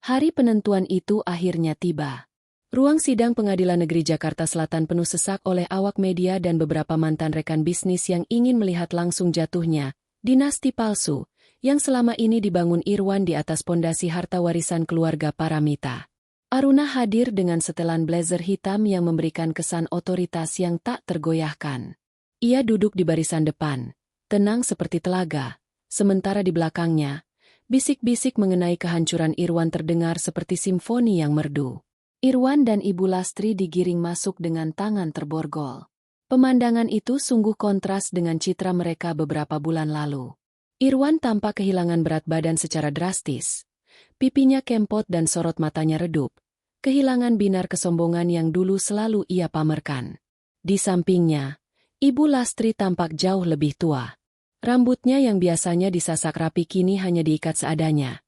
Hari penentuan itu akhirnya tiba. Ruang sidang Pengadilan Negeri Jakarta Selatan penuh sesak oleh awak media dan beberapa mantan rekan bisnis yang ingin melihat langsung jatuhnya dinasti palsu yang selama ini dibangun Irwan di atas pondasi harta warisan keluarga Paramita. Aruna hadir dengan setelan blazer hitam yang memberikan kesan otoritas yang tak tergoyahkan. Ia duduk di barisan depan, tenang seperti telaga, sementara di belakangnya, bisik-bisik mengenai kehancuran Irwan terdengar seperti simfoni yang merdu. Irwan dan Ibu Lastri digiring masuk dengan tangan terborgol. Pemandangan itu sungguh kontras dengan citra mereka beberapa bulan lalu. Irwan tampak kehilangan berat badan secara drastis. Pipinya kempot dan sorot matanya redup. Kehilangan binar kesombongan yang dulu selalu ia pamerkan. Di sampingnya, Ibu Lastri tampak jauh lebih tua. Rambutnya yang biasanya disasak rapi kini hanya diikat seadanya.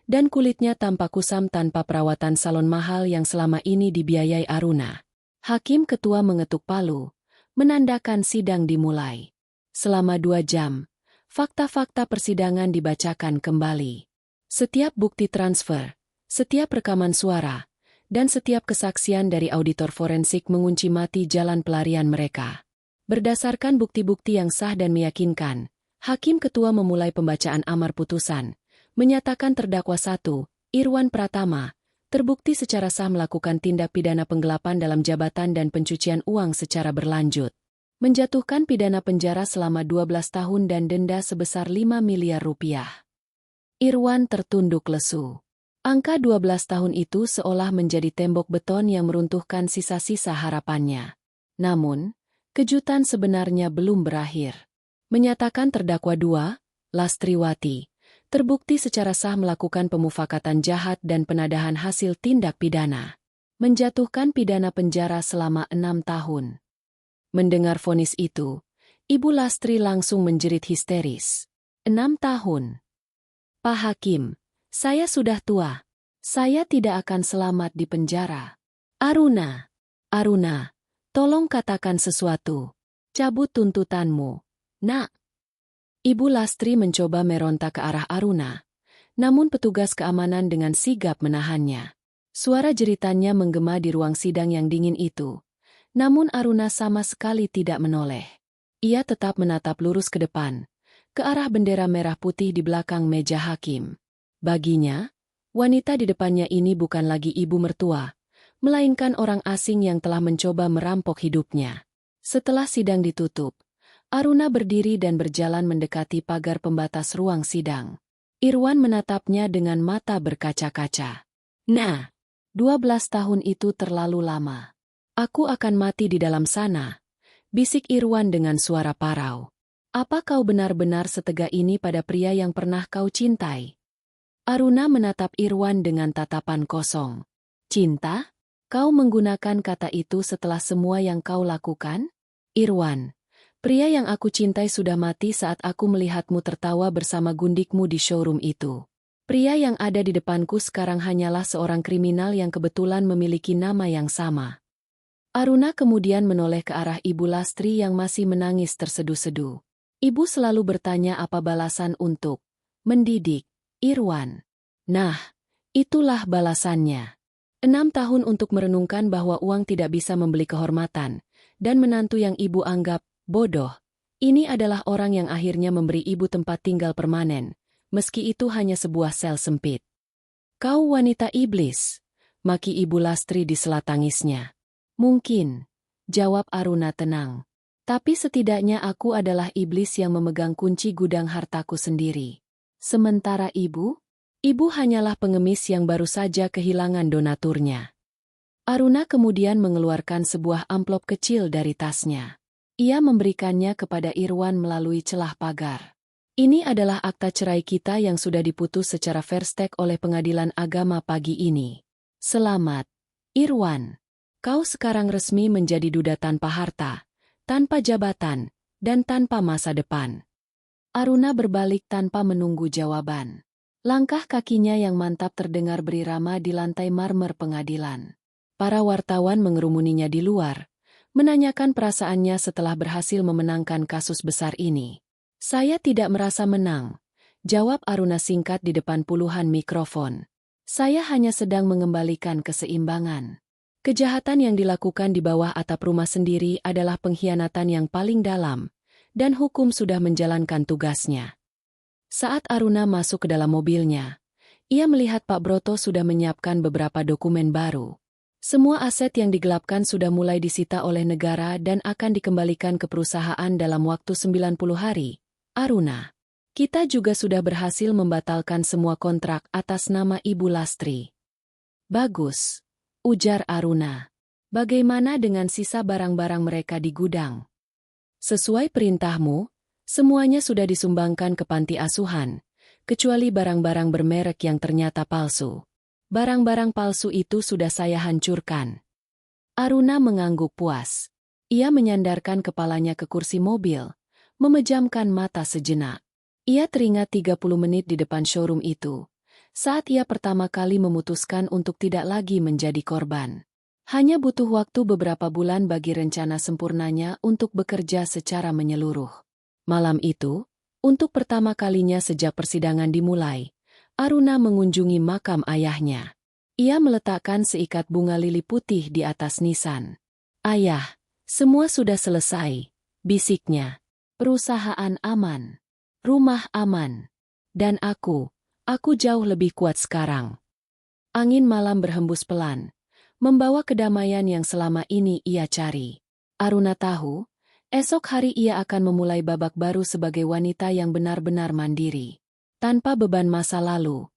Dan kulitnya tampak kusam tanpa perawatan salon mahal yang selama ini dibiayai Aruna. Hakim ketua mengetuk palu, menandakan sidang dimulai. Selama 2 jam, fakta-fakta persidangan dibacakan kembali. Setiap bukti transfer, setiap rekaman suara, dan setiap kesaksian dari auditor forensik mengunci mati jalan pelarian mereka. Berdasarkan bukti-bukti yang sah dan meyakinkan, Hakim Ketua memulai pembacaan amar putusan, menyatakan terdakwa 1, Irwan Pratama, terbukti secara sah melakukan tindak pidana penggelapan dalam jabatan dan pencucian uang secara berlanjut. Menjatuhkan pidana penjara selama 12 tahun dan denda sebesar 5 miliar rupiah. Irwan tertunduk lesu. Angka 12 tahun itu seolah menjadi tembok beton yang meruntuhkan sisa-sisa harapannya. Namun, kejutan sebenarnya belum berakhir. Menyatakan terdakwa 2, Lastriwati, terbukti secara sah melakukan pemufakatan jahat dan penadahan hasil tindak pidana. Menjatuhkan pidana penjara selama 6 tahun. Mendengar vonis itu, Ibu Lastri langsung menjerit histeris. 6 tahun. Pak Hakim, saya sudah tua. Saya tidak akan selamat di penjara. Aruna, tolong katakan sesuatu. Cabut tuntutanmu, Nak. Ibu Lastri mencoba meronta ke arah Aruna, namun petugas keamanan dengan sigap menahannya. Suara jeritannya menggema di ruang sidang yang dingin itu. Namun Aruna sama sekali tidak menoleh. Ia tetap menatap lurus ke depan, ke arah bendera merah putih di belakang meja hakim. Baginya, wanita di depannya ini bukan lagi ibu mertua, melainkan orang asing yang telah mencoba merampok hidupnya. Setelah sidang ditutup, Aruna berdiri dan berjalan mendekati pagar pembatas ruang sidang. Irwan menatapnya dengan mata berkaca-kaca. Nah, 12 tahun itu terlalu lama. Aku akan mati di dalam sana, bisik Irwan dengan suara parau. Apa kau benar-benar setega ini pada pria yang pernah kau cintai? Aruna menatap Irwan dengan tatapan kosong. Cinta? Kau menggunakan kata itu setelah semua yang kau lakukan? Irwan, pria yang aku cintai sudah mati saat aku melihatmu tertawa bersama gundikmu di showroom itu. Pria yang ada di depanku sekarang hanyalah seorang kriminal yang kebetulan memiliki nama yang sama. Aruna kemudian menoleh ke arah Ibu Lastri yang masih menangis terseduh-seduh. Ibu selalu bertanya apa balasan untuk mendidik Irwan. Nah, itulah balasannya. 6 tahun untuk merenungkan bahwa uang tidak bisa membeli kehormatan, dan menantu yang ibu anggap bodoh. Ini adalah orang yang akhirnya memberi ibu tempat tinggal permanen, meski itu hanya sebuah sel sempit. Kau wanita iblis, maki Ibu Lastri di sela tangisnya. Mungkin, jawab Aruna tenang. Tapi setidaknya aku adalah iblis yang memegang kunci gudang hartaku sendiri. Sementara ibu hanyalah pengemis yang baru saja kehilangan donaturnya. Aruna kemudian mengeluarkan sebuah amplop kecil dari tasnya. Ia memberikannya kepada Irwan melalui celah pagar. Ini adalah akta cerai kita yang sudah diputus secara fair stake oleh pengadilan agama pagi ini. Selamat, Irwan. Kau sekarang resmi menjadi duda tanpa harta, tanpa jabatan, dan tanpa masa depan. Aruna berbalik tanpa menunggu jawaban. Langkah kakinya yang mantap terdengar berirama di lantai marmer pengadilan. Para wartawan mengerumuninya di luar, menanyakan perasaannya setelah berhasil memenangkan kasus besar ini. Saya tidak merasa menang, jawab Aruna singkat di depan puluhan mikrofon. Saya hanya sedang mengembalikan keseimbangan. Kejahatan yang dilakukan di bawah atap rumah sendiri adalah pengkhianatan yang paling dalam, dan hukum sudah menjalankan tugasnya. Saat Aruna masuk ke dalam mobilnya, ia melihat Pak Broto sudah menyiapkan beberapa dokumen baru. Semua aset yang digelapkan sudah mulai disita oleh negara dan akan dikembalikan ke perusahaan dalam waktu 90 hari. Aruna, kita juga sudah berhasil membatalkan semua kontrak atas nama Ibu Lastri. Bagus, ujar Aruna. Bagaimana dengan sisa barang-barang mereka di gudang? Sesuai perintahmu, semuanya sudah disumbangkan ke panti asuhan, kecuali barang-barang bermerek yang ternyata palsu. Barang-barang palsu itu sudah saya hancurkan. Aruna mengangguk puas. Ia menyandarkan kepalanya ke kursi mobil, memejamkan mata sejenak. Ia teringat 30 menit di depan showroom itu, saat ia pertama kali memutuskan untuk tidak lagi menjadi korban. Hanya butuh waktu beberapa bulan bagi rencana sempurnanya untuk bekerja secara menyeluruh. Malam itu, untuk pertama kalinya sejak persidangan dimulai, Aruna mengunjungi makam ayahnya. Ia meletakkan seikat bunga lili putih di atas nisan. Ayah, semua sudah selesai, bisiknya. Perusahaan aman, rumah aman, dan aku jauh lebih kuat sekarang. Angin malam berhembus pelan, membawa kedamaian yang selama ini ia cari. Aruna tahu, esok hari ia akan memulai babak baru sebagai wanita yang benar-benar mandiri. Tanpa beban masa lalu,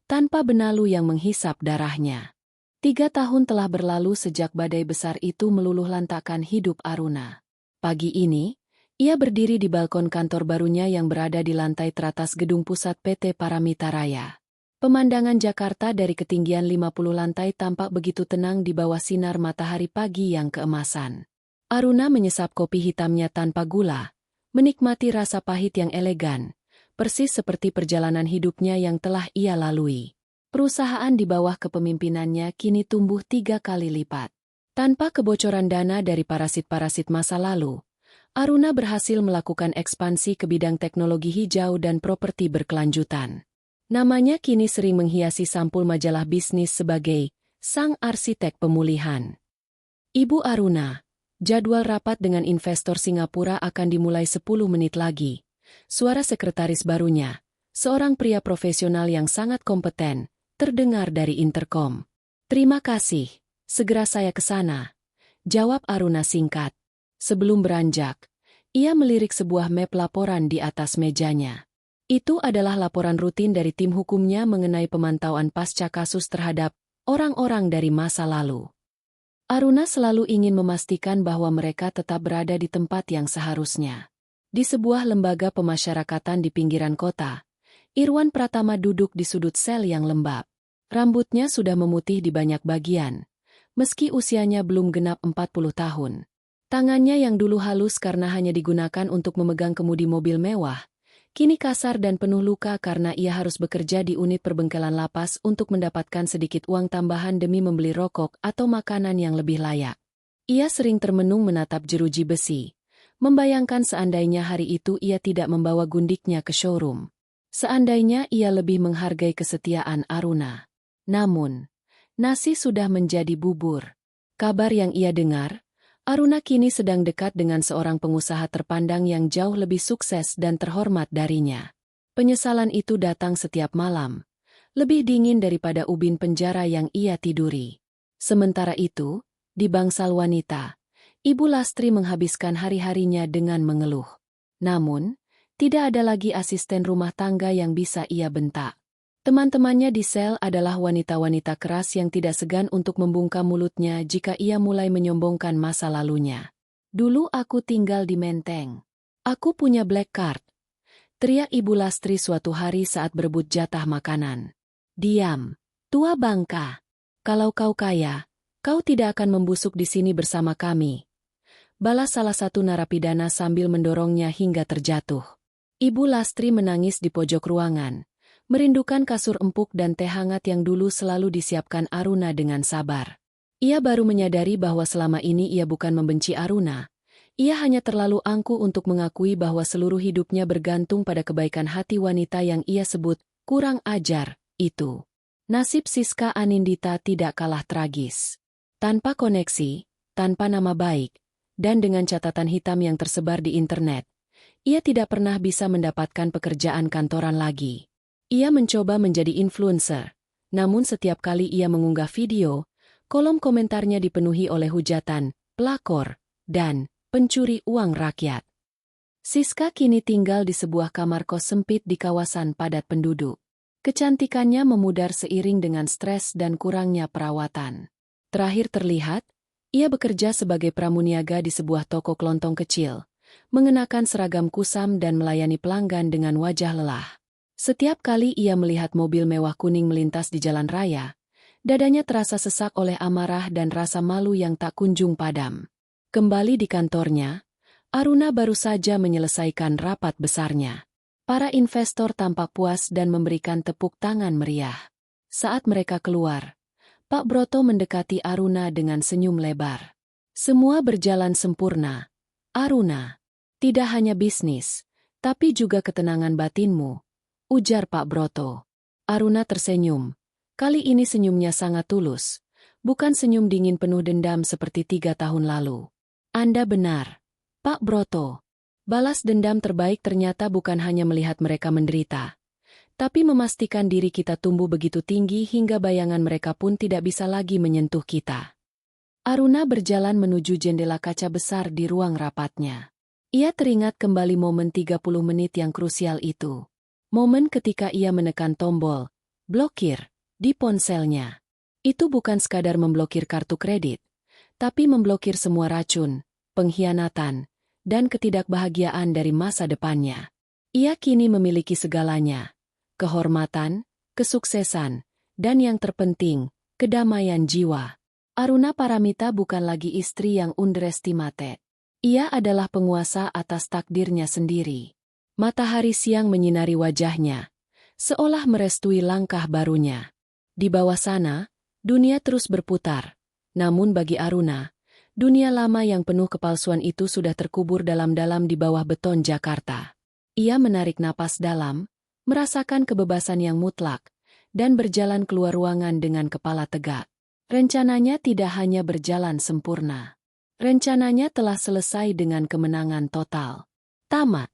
tanpa benalu yang menghisap darahnya. 3 tahun telah berlalu sejak badai besar itu meluluh lantakkan hidup Aruna. Pagi ini, ia berdiri di balkon kantor barunya yang berada di lantai teratas gedung pusat PT Paramita Raya. Pemandangan Jakarta dari ketinggian 50 lantai tampak begitu tenang di bawah sinar matahari pagi yang keemasan. Aruna menyesap kopi hitamnya tanpa gula, menikmati rasa pahit yang elegan, persis seperti perjalanan hidupnya yang telah ia lalui. Perusahaan di bawah kepemimpinannya kini tumbuh 3 kali lipat. Tanpa kebocoran dana dari parasit-parasit masa lalu, Aruna berhasil melakukan ekspansi ke bidang teknologi hijau dan properti berkelanjutan. Namanya kini sering menghiasi sampul majalah bisnis sebagai sang arsitek pemulihan. Ibu Aruna, jadwal rapat dengan investor Singapura akan dimulai 10 menit lagi. Suara sekretaris barunya, seorang pria profesional yang sangat kompeten, terdengar dari interkom. "Terima kasih, segera saya ke sana," jawab Aruna singkat. Sebelum beranjak, ia melirik sebuah map laporan di atas mejanya. Itu adalah laporan rutin dari tim hukumnya mengenai pemantauan pasca kasus terhadap orang-orang dari masa lalu. Aruna selalu ingin memastikan bahwa mereka tetap berada di tempat yang seharusnya. Di sebuah lembaga pemasyarakatan di pinggiran kota, Irwan Pratama duduk di sudut sel yang lembab. Rambutnya sudah memutih di banyak bagian, meski usianya belum genap 40 tahun. Tangannya yang dulu halus karena hanya digunakan untuk memegang kemudi mobil mewah, kini kasar dan penuh luka karena ia harus bekerja di unit perbengkelan lapas untuk mendapatkan sedikit uang tambahan demi membeli rokok atau makanan yang lebih layak. Ia sering termenung menatap jeruji besi, membayangkan seandainya hari itu ia tidak membawa gundiknya ke showroom. Seandainya ia lebih menghargai kesetiaan Aruna. Namun, nasi sudah menjadi bubur. Kabar yang ia dengar, Aruna kini sedang dekat dengan seorang pengusaha terpandang yang jauh lebih sukses dan terhormat darinya. Penyesalan itu datang setiap malam, lebih dingin daripada ubin penjara yang ia tiduri. Sementara itu, di bangsal wanita, Ibu Lastri menghabiskan hari-harinya dengan mengeluh. Namun, tidak ada lagi asisten rumah tangga yang bisa ia bentak. Teman-temannya di sel adalah wanita-wanita keras yang tidak segan untuk membungkam mulutnya jika ia mulai menyombongkan masa lalunya. "Dulu aku tinggal di Menteng. Aku punya black card," teriak Ibu Lastri suatu hari saat berebut jatah makanan. "Diam, tua bangka. Kalau kau kaya, kau tidak akan membusuk di sini bersama kami," balas salah satu narapidana sambil mendorongnya hingga terjatuh. Ibu Lastri menangis di pojok ruangan, merindukan kasur empuk dan teh hangat yang dulu selalu disiapkan Aruna dengan sabar. Ia baru menyadari bahwa selama ini ia bukan membenci Aruna. Ia hanya terlalu angkuh untuk mengakui bahwa seluruh hidupnya bergantung pada kebaikan hati wanita yang ia sebut kurang ajar itu. Nasib Siska Anindita tidak kalah tragis. Tanpa koneksi, tanpa nama baik, dan dengan catatan hitam yang tersebar di internet, ia tidak pernah bisa mendapatkan pekerjaan kantoran lagi. Ia mencoba menjadi influencer, namun setiap kali ia mengunggah video, kolom komentarnya dipenuhi oleh hujatan, pelakor, dan pencuri uang rakyat. Siska kini tinggal di sebuah kamar kos sempit di kawasan padat penduduk. Kecantikannya memudar seiring dengan stres dan kurangnya perawatan. Terakhir terlihat, ia bekerja sebagai pramuniaga di sebuah toko kelontong kecil, mengenakan seragam kusam dan melayani pelanggan dengan wajah lelah. Setiap kali ia melihat mobil mewah kuning melintas di jalan raya, dadanya terasa sesak oleh amarah dan rasa malu yang tak kunjung padam. Kembali di kantornya, Aruna baru saja menyelesaikan rapat besarnya. Para investor tampak puas dan memberikan tepuk tangan meriah. Saat mereka keluar, Pak Broto mendekati Aruna dengan senyum lebar. "Semua berjalan sempurna, Aruna. Tidak hanya bisnis, tapi juga ketenangan batinmu," ujar Pak Broto. Aruna tersenyum. Kali ini senyumnya sangat tulus, bukan senyum dingin penuh dendam seperti 3 tahun lalu. "Anda benar, Pak Broto. Balas dendam terbaik ternyata bukan hanya melihat mereka menderita, tapi memastikan diri kita tumbuh begitu tinggi hingga bayangan mereka pun tidak bisa lagi menyentuh kita." Aruna berjalan menuju jendela kaca besar di ruang rapatnya. Ia teringat kembali momen 30 menit yang krusial itu. Momen ketika ia menekan tombol blokir di ponselnya. Itu bukan sekadar memblokir kartu kredit, tapi memblokir semua racun, pengkhianatan, dan ketidakbahagiaan dari masa depannya. Ia kini memiliki segalanya: kehormatan, kesuksesan, dan yang terpenting, kedamaian jiwa. Aruna Paramita bukan lagi istri yang underestimated. Ia adalah penguasa atas takdirnya sendiri. Matahari siang menyinari wajahnya, seolah merestui langkah barunya. Di bawah sana, dunia terus berputar. Namun bagi Aruna, dunia lama yang penuh kepalsuan itu sudah terkubur dalam-dalam di bawah beton Jakarta. Ia menarik napas dalam, merasakan kebebasan yang mutlak, dan berjalan keluar ruangan dengan kepala tegak. Rencananya tidak hanya berjalan sempurna. Rencananya telah selesai dengan kemenangan total. Tamat.